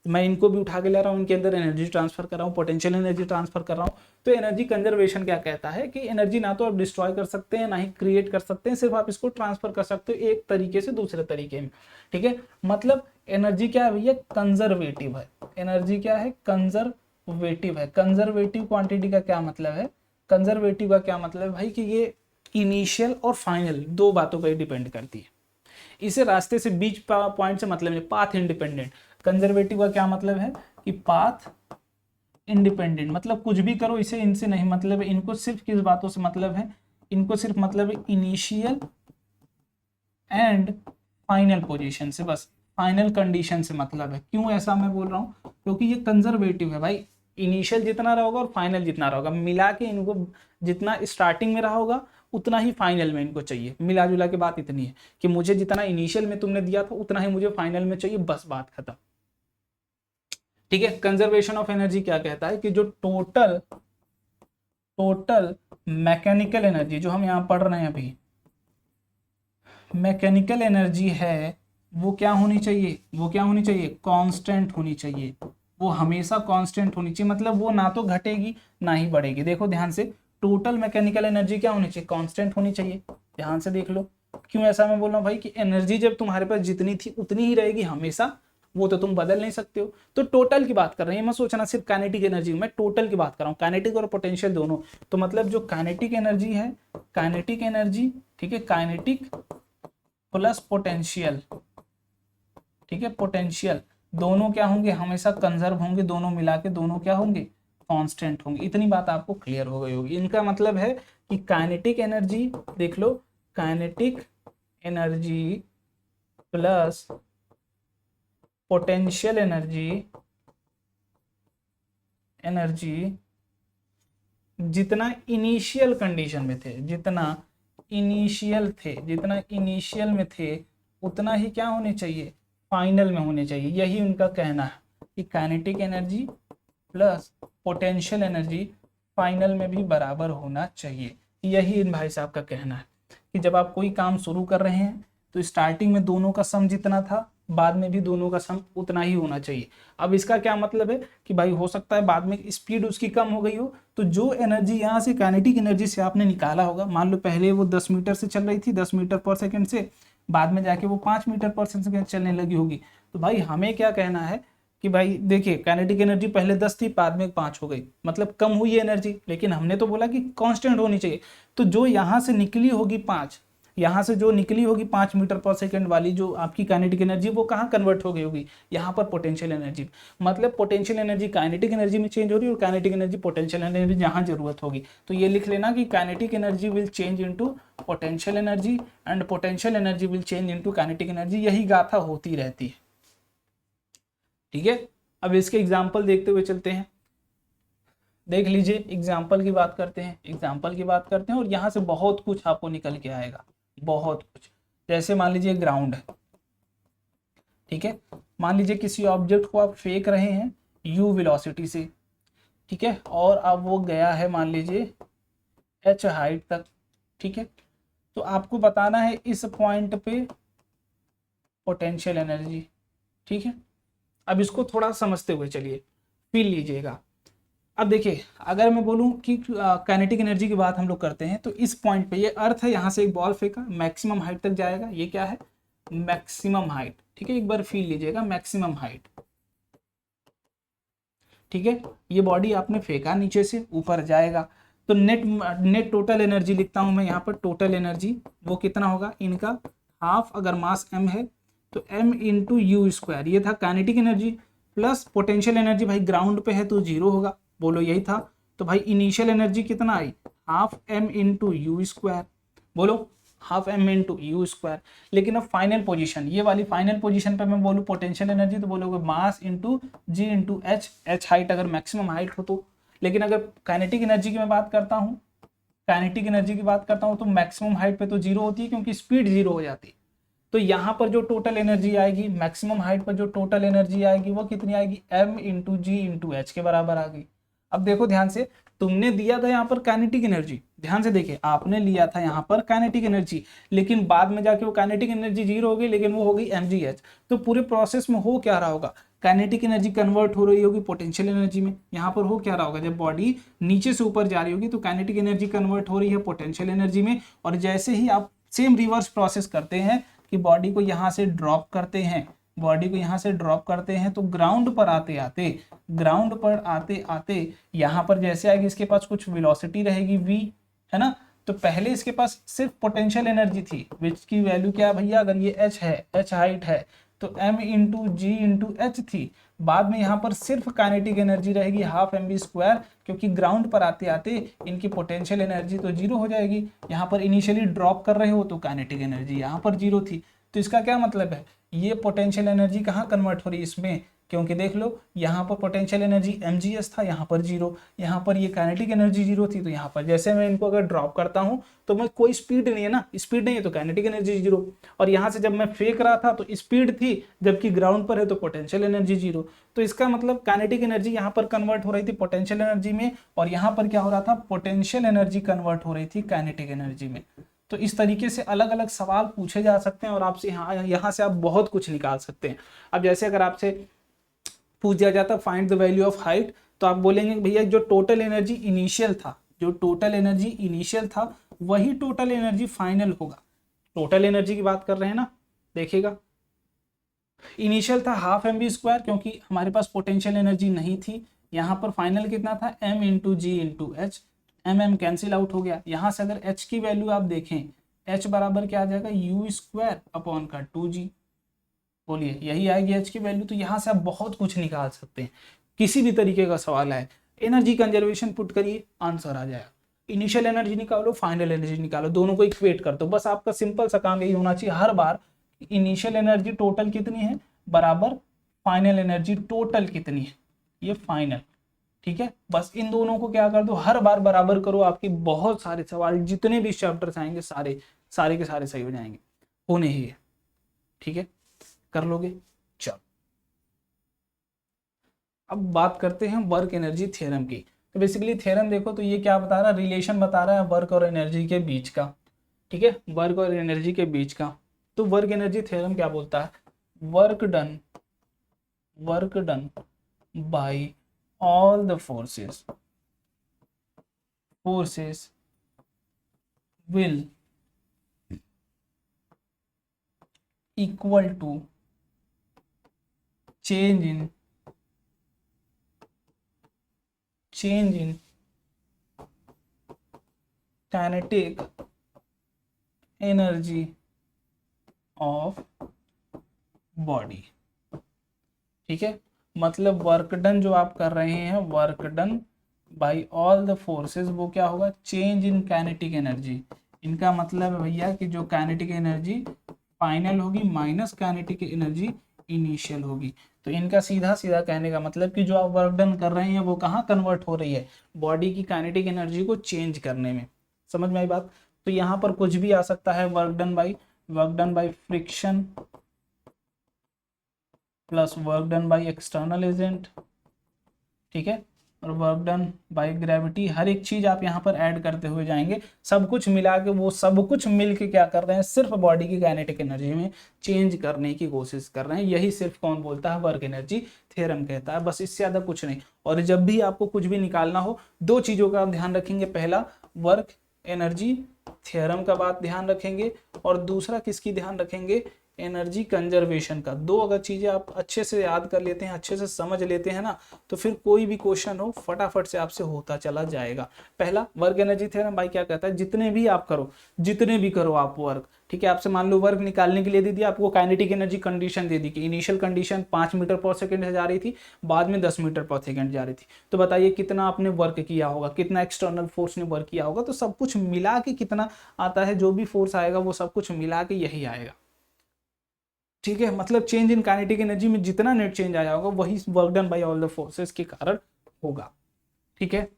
मैं इनको भी उठा के ले रहा हूँ, इनके अंदर एनर्जी ट्रांसफर कर रहा हूँ, पोटेंशियल एनर्जी ट्रांसफर कर रहा हूँ। तो एनर्जी कंजर्वेशन क्या कहता है कि एनर्जी ना तो आप डिस्ट्रॉय कर सकते हैं ना ही क्रिएट कर सकते हैं, सिर्फ आप इसको ट्रांसफर कर सकते हो एक तरीके से दूसरे तरीके में, ठीक है। मतलब एनर्जी क्या है भैया, कंजर्वेटिव है। एनर्जी क्या है, कंजर्वेटिव है। कंजर्वेटिव क्वांटिटी का क्या मतलब है, कंजर्वेटिव का क्या मतलब है भाई कि ये इनिशियल और फाइनल दो बातों पर डिपेंड करती है। इसे रास्ते से बीच पॉइंट से मतलब है पाथ इंडिपेंडेंट। कंजर्वेटिव का क्या मतलब है कि पाथ इंडिपेंडेंट, मतलब कुछ भी करो इसे इनसे नहीं मतलब है, इनको सिर्फ किस बातों से मतलब है, इनको सिर्फ मतलब है इनिशियल एंड फाइनल पोजीशन से, बस फाइनल कंडीशन से मतलब है। क्यों ऐसा मैं बोल रहा हूँ, क्योंकि ये कंजर्वेटिव है भाई, इनिशियल जितना रहोगा और फाइनल जितना रहोगा मिला के इनको, जितना स्टार्टिंग में रहा होगा उतना ही फाइनल में इनको चाहिए। मिला जुला के बात इतनी है कि मुझे जितना इनिशियल में तुमने दिया था उतना ही मुझे फाइनल में चाहिए, बस बात खत्म, ठीक है। कंजर्वेशन ऑफ एनर्जी क्या कहता है कि जो टोटल मैकेनिकल एनर्जी जो हम यहाँ पढ़ रहे हैं अभी, मैकेनिकल एनर्जी है वो क्या होनी चाहिए, वो क्या होनी चाहिए, कांस्टेंट होनी चाहिए। वो हमेशा कांस्टेंट होनी चाहिए, मतलब वो ना तो घटेगी ना ही बढ़ेगी। देखो ध्यान से, टोटल मैकेनिकल एनर्जी क्या होनी चाहिए, कांस्टेंट होनी चाहिए। ध्यान से देख लो, क्यों ऐसा मैं बोल रहा हूँ भाई कि एनर्जी जब तुम्हारे पास जितनी थी उतनी ही रहेगी हमेशा, वो तो तुम बदल नहीं सकते हो। तो टोटल की बात कर रहे हैं, मैं सोचना सिर्फ काइनेटिक एनर्जी, मैं टोटल की बात कर रहा हूँ, काइनेटिक और पोटेंशियल दोनों। तो मतलब जो काइनेटिक एनर्जी है, काइनेटिक एनर्जी, ठीक है, काइनेटिक प्लस पोटेंशियल, ठीक है, पोटेंशियल दोनों क्या होंगे, हमेशा कंजर्व होंगे, दोनों मिला के दोनों क्या होंगे, कांस्टेंट होंगे। इतनी बात आपको क्लियर हो गई होगी। इनका मतलब है कि काइनेटिक एनर्जी, देख लो, kinetic energy plus potential energy जितना इनिशियल कंडीशन में थे, जितना इनिशियल में थे उतना ही क्या होने चाहिए, फाइनल में होने चाहिए। यही उनका कहना है कि kinetic energy plus potential energy final में भी बराबर होना चाहिए। यही इन भाई साहब का कहना है कि जब आप कोई काम शुरू कर रहे हैं तो स्टार्टिंग में दोनों का सम जितना था बाद में भी दोनों का सम उतना ही होना चाहिए। अब इसका क्या मतलब है कि भाई हो सकता है बाद में स्पीड उसकी कम हो गई हो, तो जो एनर्जी यहाँ से काइनेटिक एनर्जी से आपने निकाला होगा, मान लो पहले वो 10 मीटर से चल रही थी, 10 मीटर पर सेकंड से, बाद में जाके वो 5 मीटर पर सेकंड चलने लगी होगी। तो भाई हमें क्या कहना है कि भाई देखिए, काइनेटिक एनर्जी पहले 10 थी, बाद में 5 हो गई, मतलब कम हुई एनर्जी, लेकिन हमने तो बोला कि कांस्टेंट होनी चाहिए। तो जो यहाँ से निकली होगी 5, यहाँ से जो निकली होगी 5 मीटर पर सेकंड वाली जो आपकी काइनेटिक एनर्जी, वो कहाँ कन्वर्ट हो गई होगी, यहाँ पर पोटेंशियल एनर्जी। मतलब पोटेंशियल एनर्जी काइनेटिक एनर्जी में चेंज हो रही है और काइनेटिक एनर्जी पोटेंशियल एनर्जी जहाँ जरूरत होगी। तो ये लिख लेना कि kinetic energy will change into potential energy and potential energy will change into kinetic energy. यही गाथा होती रहती है, ठीक है। अब इसके एग्जाम्पल देखते हुए चलते हैं। देख लीजिए, एग्जाम्पल की बात करते हैं और यहाँ से बहुत कुछ आपको निकल के आएगा, बहुत कुछ। जैसे मान लीजिए ग्राउंड है, ठीक है, मान लीजिए किसी ऑब्जेक्ट को आप फेंक रहे हैं u वेलोसिटी से, ठीक है, और अब वो गया है मान लीजिए h हाइट तक, ठीक है। तो आपको बताना है इस पॉइंट पे पोटेंशियल एनर्जी, ठीक है। अब इसको थोड़ा समझते हुए चलिए, फील लीजिएगा। अब देखिए, अगर मैं बोलूं कि काइनेटिक एनर्जी की बात हम लोग करते हैं, तो इस पॉइंट पे ये अर्थ है, यहाँ से एक बॉल फेंका, मैक्सिमम हाइट तक जाएगा, ये क्या है, मैक्सिमम हाइट, ठीक है। एक बार फील लीजिएगा, मैक्सिमम हाइट, ठीक है। ये बॉडी आपने फेंका, नीचे से ऊपर जाएगा, तो नेट टोटल एनर्जी लिखता हूं मैं यहाँ पर, टोटल एनर्जी वो कितना होगा, इनका हाफ, अगर मास m है तो m इंटू यू स्क्वायर, ये था kinetic energy, plus potential energy, भाई ग्राउंड पे है तो 0 होगा, बोलो यही था। तो भाई इनिशियल एनर्जी कितना आई, half m into u square, बोलो half m into u square. लेकिन अब फाइनल पोजीशन, ये वाली फाइनल पोजीशन पे मैं बोलूँ पोटेंशियल एनर्जी, तो बोलोगे mass into g into H height, अगर मैक्सिमम हाइट हो तो। लेकिन अगर काइनेटिक एनर्जी की मैं बात करता हूँ, तो मैक्सिमम हाइट पे तो 0 होती है, क्योंकि स्पीड 0 हो जाती है। तो यहाँ पर जो टोटल एनर्जी आएगी, मैक्सिमम हाइट पर जो टोटल एनर्जी आएगी वो कितनी आएगी, m into g into H के बराबर आ गई। अब देखो ध्यान से, तुमने दिया था यहाँ पर काइनेटिक एनर्जी, ध्यान से देखे, आपने लिया था यहाँ पर काइनेटिक एनर्जी, लेकिन बाद में जाके वो काइनेटिक एनर्जी जीरो हो गई, लेकिन वो हो गई mgh। तो पूरे प्रोसेस में हो क्या रहा होगा, काइनेटिक एनर्जी कन्वर्ट हो रही होगी पोटेंशियल एनर्जी में। यहाँ पर हो क्या रहा होगा, जब बॉडी नीचे से ऊपर जा रही होगी तो काइनेटिक एनर्जी कन्वर्ट हो रही है पोटेंशियल एनर्जी में, और जैसे ही आप सेम रिवर्स प्रोसेस करते हैं कि बॉडी को यहाँ से ड्रॉप करते हैं, बॉडी को यहाँ से ड्रॉप करते हैं, तो ग्राउंड पर आते आते यहाँ पर जैसे आएगी इसके पास कुछ वेलोसिटी रहेगी v, है ना। तो पहले इसके पास सिर्फ पोटेंशियल एनर्जी थी, विच की वैल्यू क्या है भैया, अगर ये h है, h हाइट है, तो m into g into H थी। बाद में यहाँ पर सिर्फ काइनेटिक एनर्जी रहेगी हाफ mv², क्योंकि ग्राउंड पर आते आते इनकी पोटेंशियल एनर्जी तो जीरो हो जाएगी। यहाँ पर इनिशियली ड्रॉप कर रहे हो तो काइनेटिक एनर्जी यहाँ पर जीरो थी। तो इसका क्या मतलब है, ये पोटेंशियल एनर्जी कहाँ कन्वर्ट हो रही है, इसमें, क्योंकि देख लो यहाँ पर पोटेंशियल एनर्जी mgs था, यहाँ पर जीरो, यहाँ पर ये काइनेटिक एनर्जी जीरो थी। तो यहाँ पर जैसे मैं इनको अगर ड्रॉप करता हूँ तो मैं कोई स्पीड नहीं है ना, स्पीड नहीं है तो काइनेटिक एनर्जी जीरो, और यहाँ से जब मैं फेंक रहा था तो स्पीड थी, जबकि ग्राउंड पर है तो पोटेंशियल एनर्जी जीरो। तो इसका मतलब काइनेटिक एनर्जी यहाँ पर कन्वर्ट हो रही थी पोटेंशियल एनर्जी में, और यहाँ पर क्या हो रहा था, पोटेंशियल एनर्जी कन्वर्ट हो रही थी काइनेटिक एनर्जी में। तो इस तरीके से अलग अलग सवाल पूछे जा सकते हैं और आपसे यहाँ से आप बहुत कुछ निकाल सकते हैं। अब जैसे अगर आपसे पूछ दिया जाता find the value of height, तो आप बोलेंगे भैया जो टोटल एनर्जी इनिशियल था, जो टोटल एनर्जी इनिशियल था वही टोटल एनर्जी फाइनल होगा। टोटल एनर्जी की बात कर रहे हैं ना, देखिएगा इनिशियल था हाफ mv², क्योंकि हमारे पास पोटेंशियल एनर्जी नहीं थी। यहाँ पर फाइनल कितना था, m into g into h, mm cancel out हो गया। यहाँ से अगर h की वैल्यू आप देखें, h बराबर क्या आ जाएगा, u² अपॉन का 2g, बोलिए यही आएगी h की वैल्यू। तो यहाँ से आप बहुत कुछ निकाल सकते हैं, किसी भी तरीके का सवाल है, एनर्जी कंजर्वेशन पुट करिए आंसर आ जाएगा। इनिशियल एनर्जी निकालो, फाइनल एनर्जी निकालो, दोनों को इक्वेट कर दो। बस आपका सिंपल सा काम यही होना चाहिए हर बार, इनिशियल एनर्जी टोटल कितनी है बराबर फाइनल एनर्जी टोटल कितनी है, ये फाइनल, ठीक है। बस इन दोनों को क्या कर दो, हर बार बराबर करो, आपके बहुत सारे सवाल जितने भी चैप्टर्स आएंगे सारे के सारे सही हो जाएंगे, होने ही है, ठीक है, कर लोगे। चलो अब बात करते हैं वर्क एनर्जी थ्योरम की। तो बेसिकली थ्योरम देखो तो ये क्या बता रहा है, रिलेशन बता रहा है वर्क और एनर्जी के बीच का, ठीक है, वर्क और एनर्जी के बीच का। तो वर्क एनर्जी थ्योरम क्या बोलता है, work done bye all the forces will equal to change in kinetic energy of body, ठीक है। मतलब वर्क डन जो आप कर रहे हैं, work done bye all the forces, वो क्या होगा, चेंज इन काइनेटिक एनर्जी। इनका मतलब है भैया कि जो काइनेटिक एनर्जी फाइनल होगी माइनस काइनेटिक एनर्जी इनिशियल होगी। तो इनका सीधा सीधा कहने का मतलब कि जो आप वर्क डन कर रहे हैं वो कहाँ कन्वर्ट हो रही है, बॉडी की काइनेटिक एनर्जी को चेंज करने में। समझ में आई बात। तो यहाँ पर कुछ भी आ सकता है, work done by friction plus work done by external agent, ठीक है, और वर्क डन बाय ग्रेविटी। हर एक चीज आप यहाँ पर ऐड करते हुए जाएंगे, सब कुछ मिला के वो सब कुछ मिल के क्या कर रहे हैं, सिर्फ बॉडी की काइनेटिक एनर्जी में चेंज करने की कोशिश कर रहे हैं। यही सिर्फ कौन बोलता है, वर्क एनर्जी थ्योरम कहता है, बस इससे ज्यादा कुछ नहीं। और जब भी आपको कुछ भी निकालना हो, दो चीजों का आप ध्यान रखेंगे, पहला वर्क एनर्जी थ्योरम का बात ध्यान रखेंगे, और दूसरा किसकी ध्यान रखेंगे, एनर्जी कंजर्वेशन का। दो अगर चीजें आप अच्छे से याद कर लेते हैं, अच्छे से समझ लेते हैं ना, तो फिर कोई भी क्वेश्चन हो फटाफट से आपसे होता चला जाएगा। पहला वर्क एनर्जी थ्योरम भाई क्या कहता है, जितने भी करो आप वर्क, ठीक है, आपसे मान लो वर्क निकालने के लिए दे दिया, आपको काइनेटिक एनर्जी कंडीशन दे दी कि इनिशियल कंडीशन 5 मीटर पर सेकंड से जा रही थी, बाद में 10 मीटर पर सेकंड जा रही थी। तो बताइए कितना आपने वर्क किया होगा, कितना एक्सटर्नल फोर्स ने वर्क किया होगा। तो सब कुछ मिला के कितना आता है, जो भी फोर्स आएगा वो सब कुछ मिला के यही आएगा, ठीक है। मतलब चेंज इन काइनेटिक एनर्जी में जितना नेट चेंज आया होगा वही work done bye all the forces के कारण होगा, ठीक है।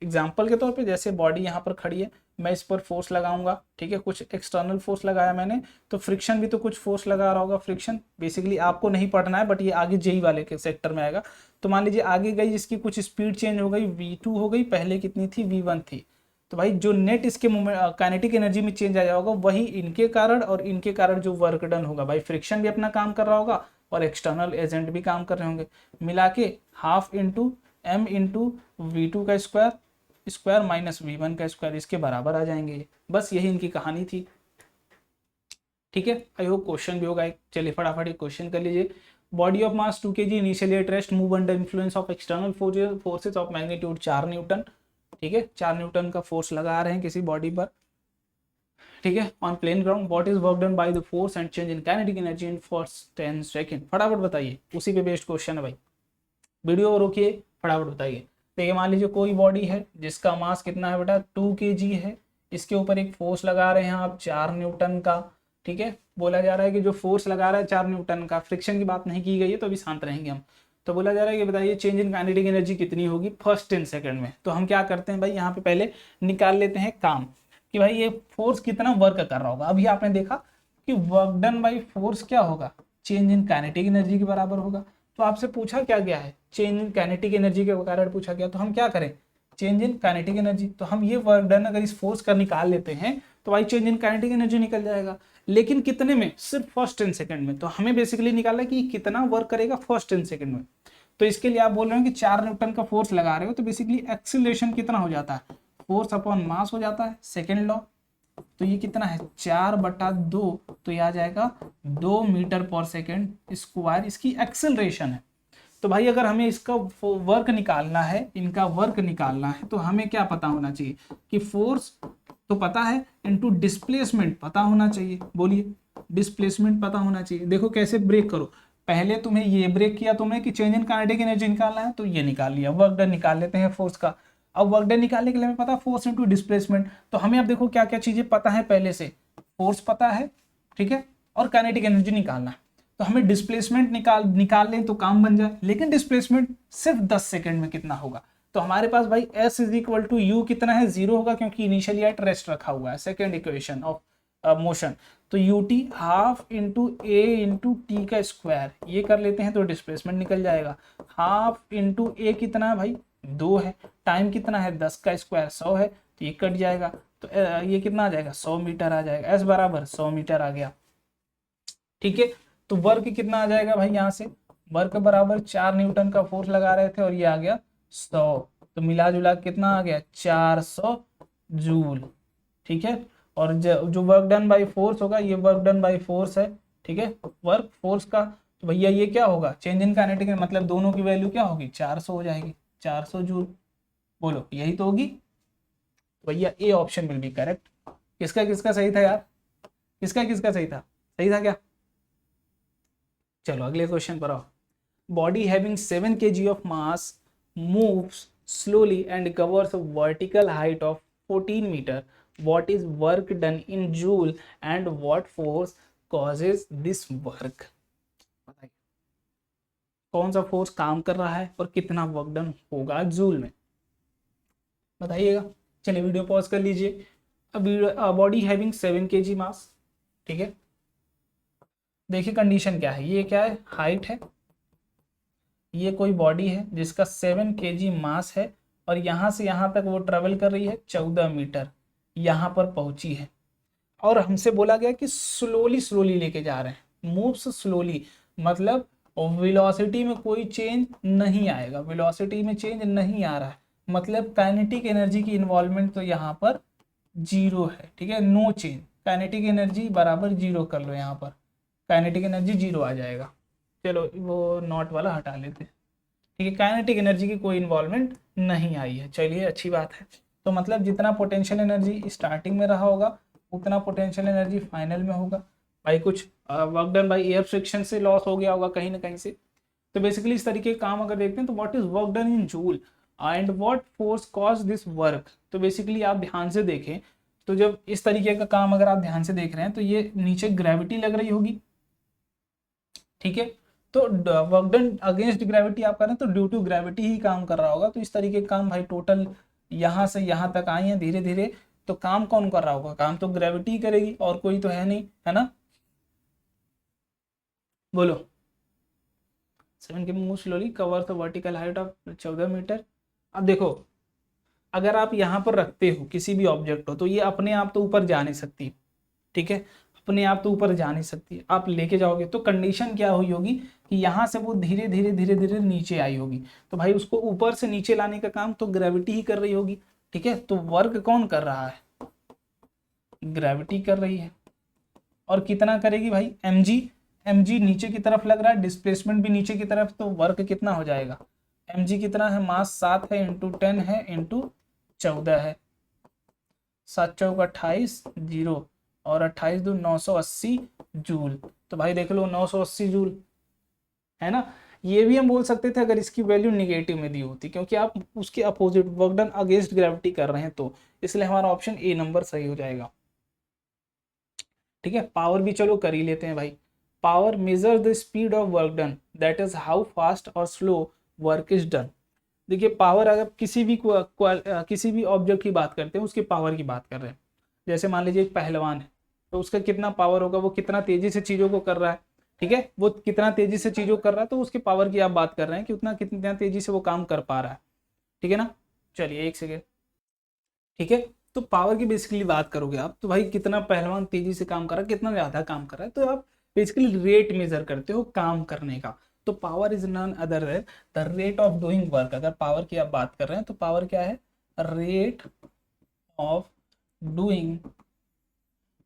एग्जांपल के तौर पे जैसे बॉडी यहाँ पर खड़ी है, मैं इस पर फोर्स लगाऊंगा, ठीक है, कुछ एक्सटर्नल फोर्स लगाया मैंने, तो फ्रिक्शन भी तो कुछ फोर्स लगा रहा होगा। फ्रिक्शन बेसिकली आपको नहीं पढ़ना है, बट ये आगे जेई वाले के सेक्टर में आएगा। तो मान लीजिए आगे गई, इसकी कुछ स्पीड चेंज हो गई, v2 हो गई, पहले कितनी थी, v1 थी। तो भाई जो नेट इसके काइनेटिक एनर्जी में चेंज आ जाएगा वही इनके कारण और इनके कारण जो वर्क डन होगा, भाई फ्रिक्शन भी अपना काम कर रहा होगा और एक्सटर्नल एजेंट भी काम कर रहे होंगे, मिला के half into M into v2 का स्क्वायर स्क्वायर माइनस v1 का स्क्वायर, इसके बराबर आ जाएंगे। बस यही इनकी कहानी थी, ठीक है। आई होप क्वेश्चन भी होगा। चलिए फटाफट एक क्वेश्चन कर लीजिए। Body of mass 2 kg initially at rest move under influence of external forces of magnitude 4 Newton, ठीक है, 4 न्यूटन का फोर्स लगा रहे हैं किसी बॉडी पर, ठीक है, on plain ground. What is work done by the force and change in kinetic energy in first 10 second. फटाफट बताइए, उसी पे बेस्ड क्वेश्चन है भाई, वीडियो रोकिए, फटाफट बताइए। देखिए मान लीजिए कोई बॉडी है जिसका मास कितना है बेटा, 2 kg है, इसके ऊपर एक फोर्स लगा रहे हैं आप 4 न्यूटन का, ठीक है। बोला जा रहा है कि जो फोर्स लगा रहा है 4 न्यूटन का, फ्रिक्शन की बात नहीं की गई है तो अभी शांत रहेंगे हम। तो बोला जा रहा है कि बताइए चेंज इन काइनेटिक एनर्जी कितनी होगी फर्स्ट 10 सेकंड में। तो हम क्या करते हैं भाई, यहाँ पे पहले निकाल लेते हैं काम कि भाई ये फोर्स कितना वर्क कर रहा होगा। अभी आपने देखा कि वर्क डन बाई फोर्स क्या होगा, चेंज इन काइनेटिक एनर्जी के बराबर होगा। तो आपसे पूछा क्या गया है, चेंज इन काइनेटिक एनर्जी के कारण पूछा गया, तो हम क्या करें, चेंज इन काइनेटिक एनर्जी। तो हम ये वर्क डन अगर इस फोर्स का निकाल लेते हैं तो भाई चेंज इन काइनेटिक एनर्जी निकल जाएगा, लेकिन कितने में, सिर्फ फर्स्ट 10 सेकंड में। तो हमें बेसिकली निकालना है कि कितना वर्क करेगा फर्स्ट 10 सेकंड में। तो इसके लिए आप बोल रहे हो कि 4 न्यूटन का फोर्स लगा रहे हो, तो बेसिकली एक्सीलरेशन कितना हो जाता है, फोर्स अपॉन मास हो जाता है, सेकेंड लॉ। तो ये कितना है 4/2, तो ये आ जाएगा 2 मीटर पर सेकेंड स्क्वायर, इसकी एक्सेलरेशन है। तो भाई अगर हमें इसका वर्क निकालना है, इनका वर्क निकालना है, तो हमें क्या पता होना चाहिए कि फोर्स तो पता है इनटू डिस्प्लेसमेंट पता होना चाहिए। बोलिए, डिस्प्लेसमेंट पता होना चाहिए। देखो कैसे ब्रेक करो, पहले तुम्हें ये ब्रेक किया तुमने कि चेंज इन काइनेटिक एनर्जी निकालना है, तो ये निकाल लिया, वर्क डन निकाल लेते हैं फोर्स का। अब वर्क डन निकालने के लिए हमें पता फोर्स इनटू डिस्प्लेसमेंट। तो हमें अब देखो क्या क्या चीजें पता है पहले से, फोर्स पता है, ठीक है, और काइनेटिक एनर्जी निकालना है। तो हमें डिस्प्लेसमेंट निकाल लें तो काम बन जाए, लेकिन डिस्प्लेसमेंट सिर्फ 10 सेकंड में कितना होगा। तो हमारे पास भाई S is equal to u कितना है, 0 होगा, क्योंकि इनिशियली एट रेस्ट रखा हुआ है, सेकेंड इक्वेशन ऑफ मोशन। तो ut हाफ इंटू ए इंटू टी का स्क्वायर, ये कर लेते हैं तो डिस्प्लेसमेंट निकल जाएगा। हाफ इंटू ए कितना है भाई, 2 है, टाइम कितना है 10 का स्क्वायर 100 है, तो ये कट जाएगा, तो ये कितना आ जाएगा 100 मीटर आ जाएगा, S बराबर 100 मीटर आ गया, ठीक है। तो वर्क कितना आ जाएगा भाई, यहाँ से वर्क बराबर 4 न्यूटन का फोर्स लगा रहे थे और ये आ गया 100, तो मिला जुला कितना आ गया 400 जूल, ठीक है। और जो वर्क डन बाय फोर्स होगा, ये वर्क डन बाय फोर्स है, ठीक है, वर्क फोर्स का। तो भैया ये क्या होगा, चेंज इन काइनेटिक, मतलब दोनों की वैल्यू क्या होगी 400 हो जाएगी, 400 जूल। बोलो यही तो होगी। भैया A option will be correct. किसका किसका सही था यार, किसका किसका सही था, सही था क्या। चलो अगले क्वेश्चन पर आओ। Body having 7 kg of mass moves slowly and covers a vertical height of 14 metre. What is work done in joule and what force causes this work. बताइए कौन सा फोर्स काम कर रहा है और कितना वर्क डन होगा जूल में, बताइएगा। चलिए वीडियो पॉज कर लीजिए। बॉडी हैविंग 7 kg मास, ठीक है। देखिए कंडीशन क्या है, ये क्या है, हाइट है, ये कोई बॉडी है जिसका 7 kg मास है और यहाँ से यहाँ तक वो ट्रेवल कर रही है 14 मीटर, यहाँ पर पहुंची है। और हमसे बोला गया कि स्लोली स्लोली लेके जा रहे हैं, मूव्स स्लोली, मतलब वेलोसिटी में कोई चेंज नहीं आएगा, वेलोसिटी में चेंज नहीं आ रहा है, मतलब काइनेटिक एनर्जी की इन्वॉल्वमेंट तो यहाँ पर 0 है, ठीक है, नो चेंज। काइनेटिक एनर्जी बराबर 0 कर लो, यहाँ पर काइनेटिक एनर्जी 0 आ जाएगा। चलो वो नॉट वाला हटा लेते हैं, ठीक है, काइनेटिक एनर्जी की कोई इन्वॉल्वमेंट नहीं आई है। चलिए अच्छी बात है। तो मतलब जितना पोटेंशियल एनर्जी स्टार्टिंग में रहा होगा उतना पोटेंशियल एनर्जी फाइनल में होगा। भाई कुछ work done by air friction से लॉस हो गया होगा कहीं ना कहीं से। तो बेसिकली इस तरीके के काम अगर देखते हैं तो what is work done in joule and what force cause this work. तो बेसिकली आप ध्यान से देखें तो जब इस तरीके का काम अगर आप ध्यान से देख रहे हैं तो ये नीचे ग्रेविटी लग रही होगी, ठीक है। तो वर्क डन अगेंस्ट ग्रेविटी आप कर रहे हैं तो ड्यू टू ग्रेविटी ही काम कर रहा होगा। तो इस तरीके के काम भाई टोटल यहाँ से यहाँ तक आए हैं धीरे धीरे, तो काम कौन कर रहा होगा? काम तो ग्रेविटी करेगी, और कोई तो है नहीं, है ना? बोलो। 7 के move slowly cover the vertical height of 14 metre. अब देखो, अगर आप यहाँ पर रखते हो किसी भी ऑब्जेक्ट को, तो ये अपने आप तो ऊपर जा नहीं सकती, ठीक है, अपने आप तो ऊपर जा नहीं सकती, आप लेके जाओगे तो कंडीशन क्या हुई होगी कि यहाँ से वो धीरे धीरे धीरे धीरे नीचे आई होगी, तो भाई उसको ऊपर से नीचे लाने का काम तो ग्रेविटी ही कर रही होगी, ठीक है। तो वर्क कौन कर रहा है? ग्रेविटी कर रही है। और कितना करेगी भाई? mg नीचे की तरफ लग रहा है, डिस्प्लेसमेंट भी नीचे की तरफ, तो वर्क कितना हो जाएगा? mg कितना है? मास 7 है, इंटू 10 है, इंटू 14 है, 7 चौक 28, 0 और 28 दूर 980 जूल। तो भाई देख लो 980 जूल, है ना? ये भी हम बोल सकते थे अगर इसकी वैल्यू निगेटिव में दी होती, क्योंकि आप उसके opposite work done against gravity कर रहे हैं, तो इसलिए हमारा ऑप्शन ए नंबर सही हो जाएगा, ठीक है। पावर भी चलो कर ही लेते हैं भाई। Power measure the speed of work done, that is how fast और स्लो वर्क इज डन। देखिए पावर, अगर किसी भी ऑब्जेक्ट की बात करते हैं, उसकी पावर की बात कर रहे हैं, जैसे मान लीजिए एक पहलवान है, तो उसका कितना पावर होगा, वो कितना तेजी से चीजों को कर रहा है, ठीक है, वो कितना तेजी से चीजों को कर रहा है, तो उसकी पावर की आप बात कर रहे हैं कि उतना कितना तेजी से वो काम कर पा रहा है, ठीक है ना। चलिए एक सेकेंड, ठीक है। तो पावर की बेसिकली बात करोगे आप, तो भाई कितना पहलवान तेजी से काम कर रहा है, कितना ज्यादा काम कर रहा है, तो आप बेसिकली रेट मेजर करते हो काम करने का। तो पावर इज नन अदर है the rate of doing work. अगर पावर की आप बात कर रहे हैं तो पावर क्या है? रेट ऑफ डूइंग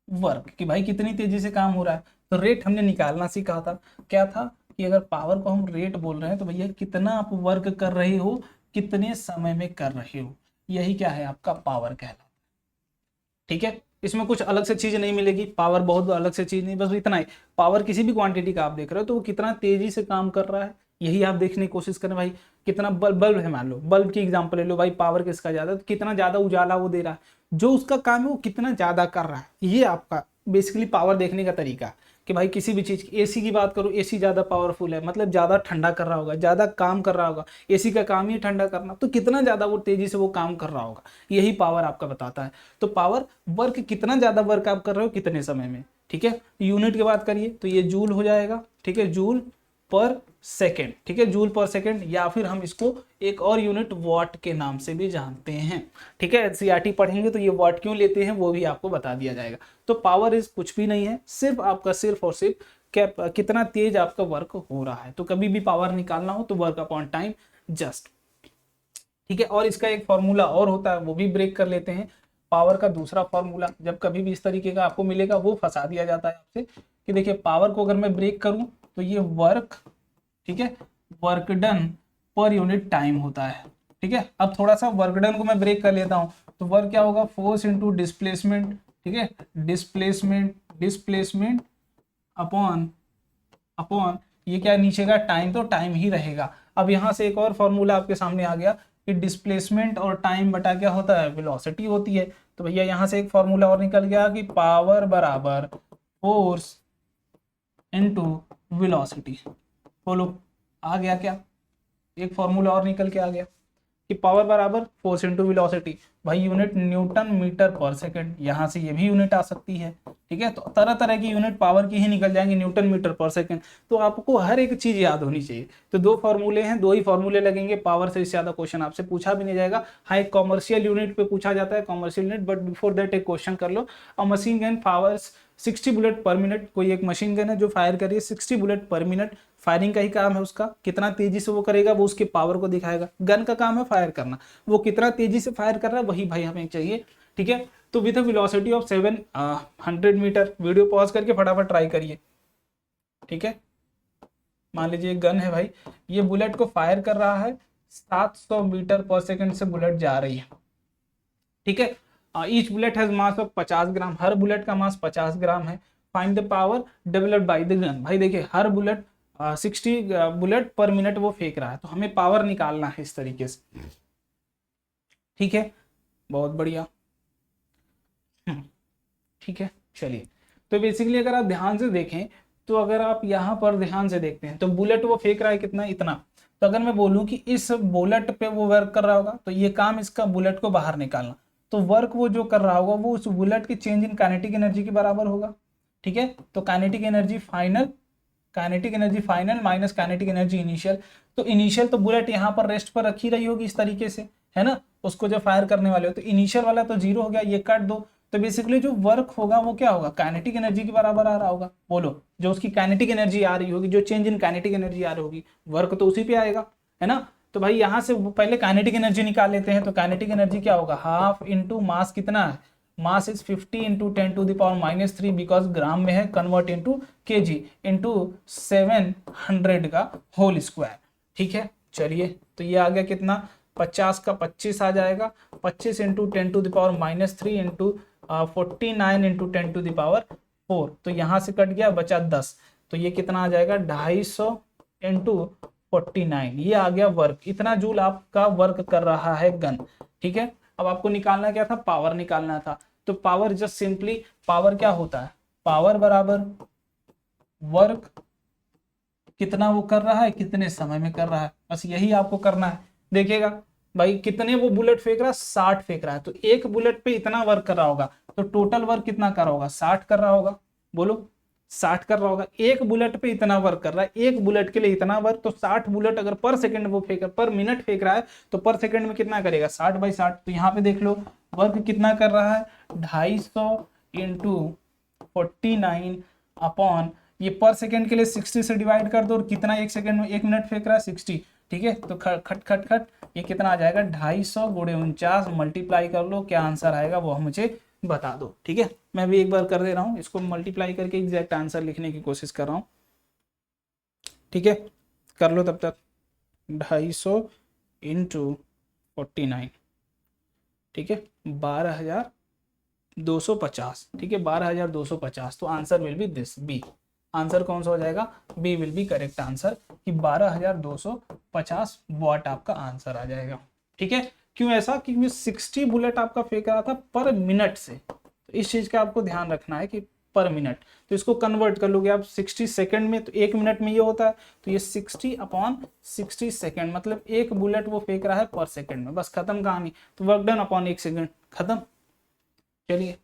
वर्क, कि भाई कितनी तेजी से काम हो रहा है। तो रेट हमने निकालना सीखा था, क्या था कि अगर पावर को हम रेट बोल रहे हैं तो भैया कितना आप वर्क कर रहे हो, कितने समय में कर रहे हो, यही क्या है? आपका पावर कहलाता है, ठीक है। इसमें कुछ अलग से चीज नहीं मिलेगी, पावर बहुत अलग से चीज नहीं, बस इतना ही। पावर किसी भी क्वांटिटी का आप देख रहे हो तो वो कितना तेजी से काम कर रहा है, यही आप देखने की कोशिश करें। भाई कितना बल्ब है, मान लो बल्ब की एग्जांपल ले लो, भाई पावर किसका ज्यादा है, तो कितना ज्यादा उजाला वो दे रहा है, जो उसका काम है वो कितना ज्यादा कर रहा है, ये आपका बेसिकली पावर देखने का तरीका। कि भाई किसी भी चीज की, एसी की बात करो, एसी ज्यादा पावरफुल है, मतलब ज्यादा ठंडा कर रहा होगा, ज्यादा काम कर रहा होगा, एसी का काम ही ठंडा करना, तो कितना ज्यादा वो तेजी से वो काम कर रहा होगा, यही पावर आपका बताता है। तो पावर वर्क, कितना ज्यादा वर्क आप कर रहे हो कितने समय में, ठीक है। यूनिट की बात करिए तो ये जूल हो जाएगा, ठीक है, जूल पर सेकेंड, ठीक है, जूल पर सेकेंड, या फिर हम इसको एक और यूनिट वॉट के नाम से भी जानते हैं, ठीक है। एनसीईआरटी पढ़ेंगे तो ये वॉट क्यों लेते हैं वो भी आपको बता दिया जाएगा। तो पावर इज कुछ भी नहीं है, सिर्फ आपका सिर्फ और सिर्फ कितना तेज आपका वर्क हो रहा है। तो कभी भी पावर निकालना हो तो वर्क अपॉन टाइम जस्ट, ठीक है। और इसका एक फॉर्मूला और होता है, वो भी ब्रेक कर लेते हैं। पावर का दूसरा फॉर्मूला जब कभी भी इस तरीके का आपको मिलेगा, वो फंसा दिया जाता है आपसे कि देखिए पावर को अगर मैं ब्रेक करूं तो ये वर्क, ठीक है, work done per unit time होता है, ठीक है। अब थोड़ा सा वर्क डन को मैं ब्रेक कर लेता हूं, तो वर्क क्या होगा? फोर्स इंटू डिस्प्लेसमेंट, ठीक है, डिस्प्लेसमेंट अपॉन अपॉन ये क्या नीचे का टाइम, तो टाइम ही रहेगा। अब यहाँ से एक और फॉर्मूला आपके सामने आ गया कि डिस्प्लेसमेंट और टाइम बटा क्या होता है? वेलोसिटी होती है। तो भैया यहाँ से एक फॉर्मूला और निकल गया कि पावर बराबर फोर्स इनटू वेलोसिटी। बोलो आ गया क्या? एक फॉर्मूला और निकल के आ गया कि पावर बराबर फोर्स इंटू वेलोसिटी, भाई यूनिट न्यूटन मीटर पर सेकंड, यहाँ से ये भी यूनिट आ सकती है, ठीक है। तो तरह तरह की यूनिट पावर की ही निकल जाएंगे, न्यूटन मीटर पर सेकंड। तो आपको हर एक चीज याद होनी चाहिए। तो दो फॉर्मूले हैं, दो ही फॉर्मूले लगेंगे, पावर से ज्यादा क्वेश्चन आपसे पूछा भी नहीं जाएगा। हाँ एक कॉमर्शियल यूनिट पे पूछा जाता है, commercial unit, but before that एक क्वेश्चन कर लो। और मशीन गन पावर्स 60 बुलेट पर मिनट, कोई एक मशीन गन है जो फायर कर रही है 60 बुलेट पर मिनट, फायरिंग का ही काम है उसका, कितना तेजी से वो करेगा वो उसके पावर को दिखाएगा। गन का काम है फायर करना, वो कितना तेजी से फायर कर रहा है वही भाई हमें चाहिए, ठीक है। तो with velocity of 700 metre, video pause करके फटाफट ट्राई करिए, ठीक है। मान लीजिए गन है भाई, ये बुलेट को फायर कर रहा है, 700 मीटर पर सेकंड से बुलेट जा रही है, ठीक है। Each bullet has mass of 50 gram, her bullet का मास 50 ग्राम है। Find the power developed by the gun, भाई देखिए हर बुलेट 60 बुलेट पर मिनट वो फेंक रहा है, तो हमें पावर निकालना है इस तरीके से, ठीक है। बहुत बढ़िया, ठीक है। चलिए तो बेसिकली अगर आप ध्यान से देखें, तो अगर आप यहाँ पर ध्यान से देखते हैं तो बुलेट वो फेंक रहा है कितना? इतना। तो अगर मैं बोलूं कि इस बुलेट पे वो वर्क कर रहा होगा, तो ये काम इसका बुलेट को बाहर निकालना, तो वर्क वो जो कर रहा होगा वो उस बुलेट की चेंज इन काइनेटिक एनर्जी के बराबर होगा। ठीक है, तो kinetic energy final minus kinetic energy initial. तो इनिशियल तो बुलेट यहाँ पर रेस्ट पर रखी रही होगी इस तरीके से, है ना, उसको जब फायर करने वाले हो, तो इनिशियल वाला तो जीरो हो गया, ये काट दो। तो बेसिकली जो वर्क होगा वो क्या होगा, काइनेटिक एनर्जी के बराबर आ रहा होगा। बोलो, जो उसकी काइनेटिक एनर्जी आ रही होगी, जो चेंज इन काइनेटिक एनर्जी आ रही होगी, वर्क तो उसी पे आएगा, है ना। तो भाई यहाँ से पहले काइनेटिक एनर्जी निकाल लेते हैं। तो काइनेटिक एनर्जी क्या होगा, हाफ इंटू मास कितना है, मास इज 50 इंटू 10⁻³ बिकॉज ग्राम में है, कन्वर्ट इंटू केजी इंटू 700 का होल स्क्वायर। ठीक है, चलिए, तो ये आ गया कितना, 50 का 25 आ जाएगा, 25 इंटू 10⁻³ इंटू 49 इंटू 10⁻⁴। तो यहाँ से कट गया, बचा 10। तो ये कितना आ जाएगा, 250 इंटू 49, ये आ गया वर्क। इतना जूल आपका वर्क कर रहा है गन। ठीक है, अब आपको निकालना क्या था, पावर निकालना था। तो पावर जस्ट सिंपली, पावर क्या होता है, पावर बराबर वर्क कितना वो कर रहा है, कितने समय में कर रहा है, बस यही आपको करना है। देखिएगा भाई कितने वो बुलेट फेंक रहा है, 60 फेंक रहा है, तो एक बुलेट पे इतना वर्क कर रहा होगा, तो टोटल वर्क कितना कर रहा होगा, 60 कर रहा होगा। बोलो, 60 कर रहा होगा, एक बुलेट पे इतना वर्क कर रहा है, एक बुलेट के लिए इतना वर्क। तो 60 बुलेट अगर पर सेकंड वो फेंक, पर मिनट फेंक रहा है, तो पर सेकंड में कितना करेगा, 60/60। तो यहाँ पे देख लो वर्क कितना कर रहा है, 250 इंटू 49 अपॉन, ये पर सेकंड के लिए 60 से डिवाइड कर दो, और कितना एक सेकंड में, एक मिनट फेंक रहा है 60। ठीक है, तो खट खट खट ये कितना आ जाएगा, 250 गुणे 49, मल्टीप्लाई कर लो, क्या आंसर आएगा वो मुझे बता दो। ठीक है, मैं भी एक बार कर दे रहा हूँ, इसको मल्टीप्लाई करके एग्जैक्ट आंसर लिखने की कोशिश कर रहा हूँ। ठीक है, कर लो तब तक, 250 इंटू 49, ठीक है, 12,250। ठीक है, 12,250। तो answer will be this, B. Answer कौन सा हो जाएगा, B will be correct answer, कि 12,250 वाट आपका आंसर आ जाएगा। ठीक है, क्यों ऐसा, क्योंकि 60 बुलेट आपका फेंक रहा था पर मिनट से। तो इस चीज का आपको ध्यान रखना है कि पर मिनट, तो इसको कन्वर्ट कर लोगे आप 60 सेकंड में, तो एक मिनट में ये होता है, तो ये 60/60 सेकंड, मतलब एक बुलेट वो फेंक रहा है पर सेकंड में, बस खत्म कहानी। तो वर्क डन अपॉन 1 सेकंड, खत्म। चलिए,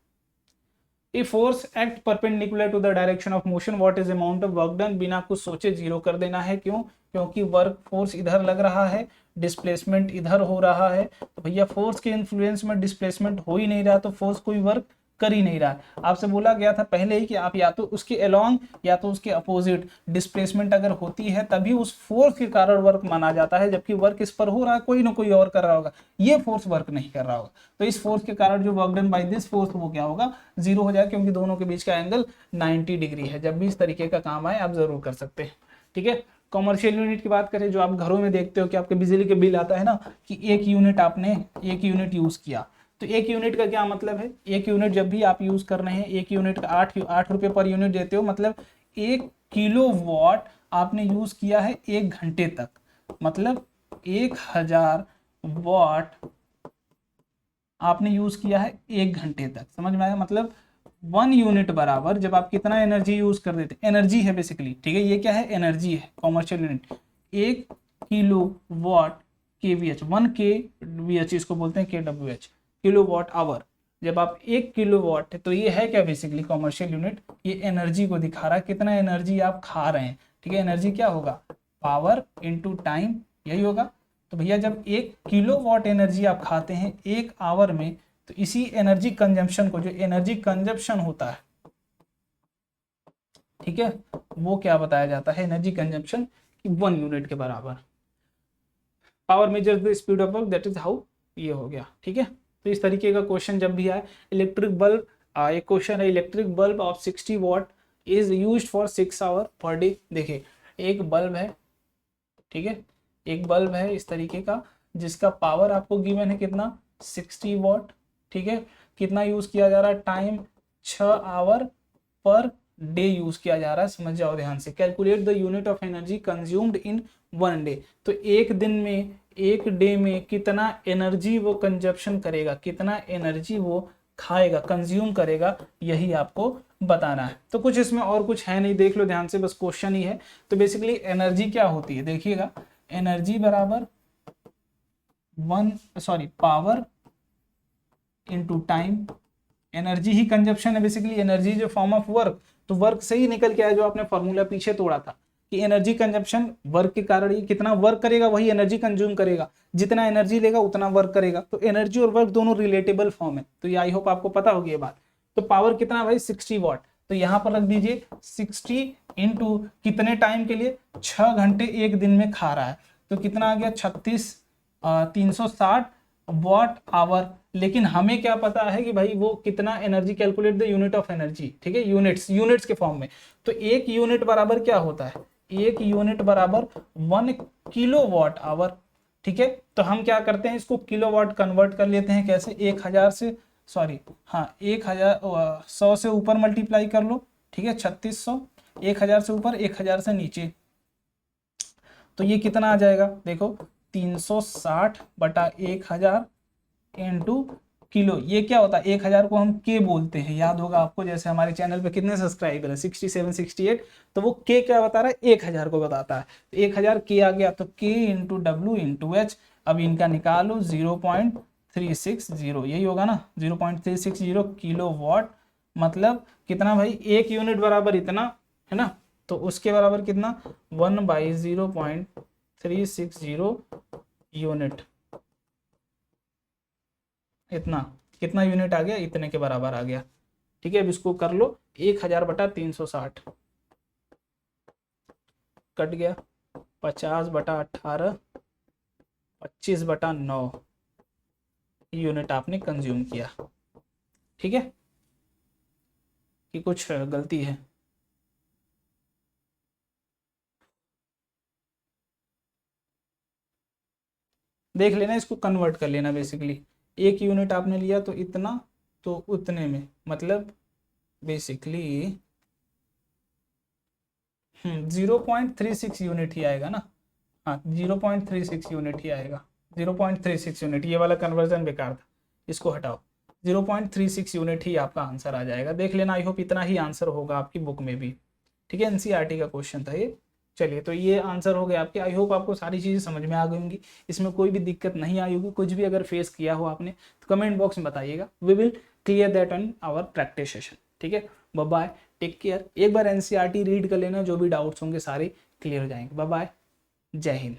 If force act perpendicular to the direction of motion, what is amount of work done? बिना कुछ सोचे जीरो कर देना है। क्यों, क्योंकि वर्क फोर्स इधर लग रहा है, डिस्प्लेसमेंट इधर हो रहा है, तो भैया फोर्स के इन्फ्लुएंस में डिस्प्लेसमेंट हो ही नहीं रहा, तो फोर्स कोई वर्क कर ही नहीं रहा है। आपसे बोला गया था पहले ही कि आप या तो उसके अलोंग या तो उसके अपोजिट डिस्प्लेसमेंट अगर होती है तभी उस फोर्स के कारण वर्क माना जाता है, जबकि वर्क इस पर हो रहा है, कोई ना कोई और कर रहा होगा, ये फोर्स वर्क नहीं कर रहा होगा। तो इस फोर्स के कारण जो work done by this force वो क्या होगा, जीरो हो जाएगा, क्योंकि दोनों के बीच का एंगल 90 डिग्री है। जब भी इस तरीके का काम आए आप जरूर कर सकते हैं। ठीक है, कॉमर्शियल यूनिट की बात करें, जो आप घरों में देखते हो कि आपके बिजली के बिल आता है ना, कि एक यूनिट आपने एक यूनिट यूज किया, तो एक यूनिट का क्या मतलब है, एक यूनिट जब भी आप यूज कर रहे हैं, एक यूनिट का 8 रुपये पर यूनिट देते हो, मतलब 1 किलोवाट आपने यूज किया है 1 घंटे तक, मतलब 1000 वाट आपने यूज किया है 1 घंटे तक। समझ में आया, मतलब 1 यूनिट बराबर जब आप कितना एनर्जी यूज कर देते, एनर्जी है बेसिकली। ठीक है, ये क्या है, एनर्जी है, commercial unit 1 kilowatt kVh, 1 kVh इसको बोलते हैं kWh, किलोवाट आवर। जब आप 1 किलोवाट है, तो ये है क्या बेसिकली कॉमर्शियल यूनिट, ये एनर्जी को दिखा रहा है, कितना एनर्जी आप खा रहे हैं। ठीक है, एनर्जी क्या होगा, पावर इंटू टाइम, यही होगा। तो भैया जब 1 किलोवाट एनर्जी आप खाते हैं 1 आवर में, तो इसी एनर्जी कंजम्पशन को, जो एनर्जी कंजम्पशन होता है, ठीक है, वो क्या बताया जाता है, एनर्जी कंजम्पशन, कि 1 यूनिट के बराबर। Power measures the speed of work, that is how, ये हो गया। ठीक है, तो इस तरीके का क्वेश्चन जब भी आए, इलेक्ट्रिक बल्ब, एक क्वेश्चन है, electric bulb of 60 watt is used for 6 hour per day. देखिए, एक बल्ब है, ठीक है, एक बल्ब है इस तरीके का, जिसका पावर आपको गिवन है कितना, 60 वाट। ठीक है, कितना यूज किया जा रहा है, time 6 hour per day use किया जा रहा है। समझ जाओ ध्यान से, calculate the unit of energy consumed in 1 day. तो एक दिन में, एक डे में कितना एनर्जी वो कंजप्शन करेगा, कितना एनर्जी वो खाएगा, कंज्यूम करेगा, यही आपको बताना है। तो कुछ इसमें और कुछ है नहीं, देख लो ध्यान से, बस क्वेश्चन ही है। तो बेसिकली एनर्जी क्या होती है, देखिएगा, एनर्जी बराबर पावर इंटू टाइम, एनर्जी ही कंजप्शन है बेसिकली, एनर्जी जो फॉर्म ऑफ वर्क, तो वर्क से ही निकल के आया जो आपने फॉर्मूला पीछे तोड़ा था कि एनर्जी कंजप्शन वर्क के कारण ही कितना वर्क करेगा वही एनर्जी कंज्यूम करेगा, जितना एनर्जी लेगा उतना वर्क करेगा, तो एनर्जी और वर्क दोनों रिलेटेबल फॉर्म है। तो ये आई होप आपको पता होगी ये बात। तो पावर कितना भाई 60 वॉट, तो यहाँ पर रख दीजिए 60 इंटू कितने टाइम के लिए, 6 घंटे एक दिन में खा रहा है, तो कितना आ गया 360 वॉट आवर। लेकिन हमें क्या पता है कि भाई वो कितना energy, calculate the unit of energy, ठीक है, यूनिट्स के फॉर्म में। तो एक यूनिट बराबर क्या होता है, एक यूनिट बराबर 1 किलोवाट आवर, ठीक है। तो हम क्या करते हैं, इसको किलोवाट कन्वर्ट कर लेते हैं, कैसे, 1000 से, सॉरी हाँ 100 से ऊपर मल्टीप्लाई कर लो, ठीक है, 3600, 1000 से ऊपर 1000 से नीचे, तो ये कितना आ जाएगा देखो 360 बटा 1000 इंटू किलो। ये क्या होता है, 1000 को हम के बोलते हैं, याद होगा आपको, जैसे हमारे चैनल पे कितने सब्सक्राइबर है 67 68, तो वो के क्या बता रहा है, 1000 को बताता है, तो 1000 के आ गया, तो के इंटू डब्ल्यू इंटू एच। अब इनका निकालो 0.360, यही होगा ना 0.360 किलो वॉट, मतलब कितना भाई, एक यूनिट बराबर इतना है ना, तो उसके बराबर कितना 1/0.360 यूनिट, इतना, कितना यूनिट आ गया, इतने के बराबर आ गया, ठीक है। अब इसको कर लो 1000 बटा 360, कट गया 50 बटा 18, 25 बटा 9 यूनिट आपने कंज्यूम किया, ठीक है, कि कुछ गलती है। देख लेना, इसको कन्वर्ट कर लेना, बेसिकली एक यूनिट आपने लिया तो इतना, तो उतने में मतलब बेसिकली 0.36 यूनिट ही आएगा ना, हाँ 0.36 यूनिट ही आएगा, 0.36 यूनिट, ये वाला कन्वर्जन बेकार था, इसको हटाओ, 0.36 यूनिट ही आपका आंसर आ जाएगा। देख लेना, आई होप इतना ही आंसर होगा आपकी बुक में भी, ठीक है, एनसीईआरटी का क्वेश्चन था ये। चलिए, तो ये आंसर हो गया आपके, आई होप आपको सारी चीज़ें समझ में आ गई होंगी, इसमें कोई भी दिक्कत नहीं आई होगी, कुछ भी अगर फेस किया हो आपने तो कमेंट बॉक्स में बताइएगा, we will clear that on our practice session, ठीक है। बाय बाय, टेक केयर, एक बार एनसीईआरटी रीड कर लेना, जो भी डाउट्स होंगे सारे क्लियर हो जाएंगे। बाय बाय, जय हिंद।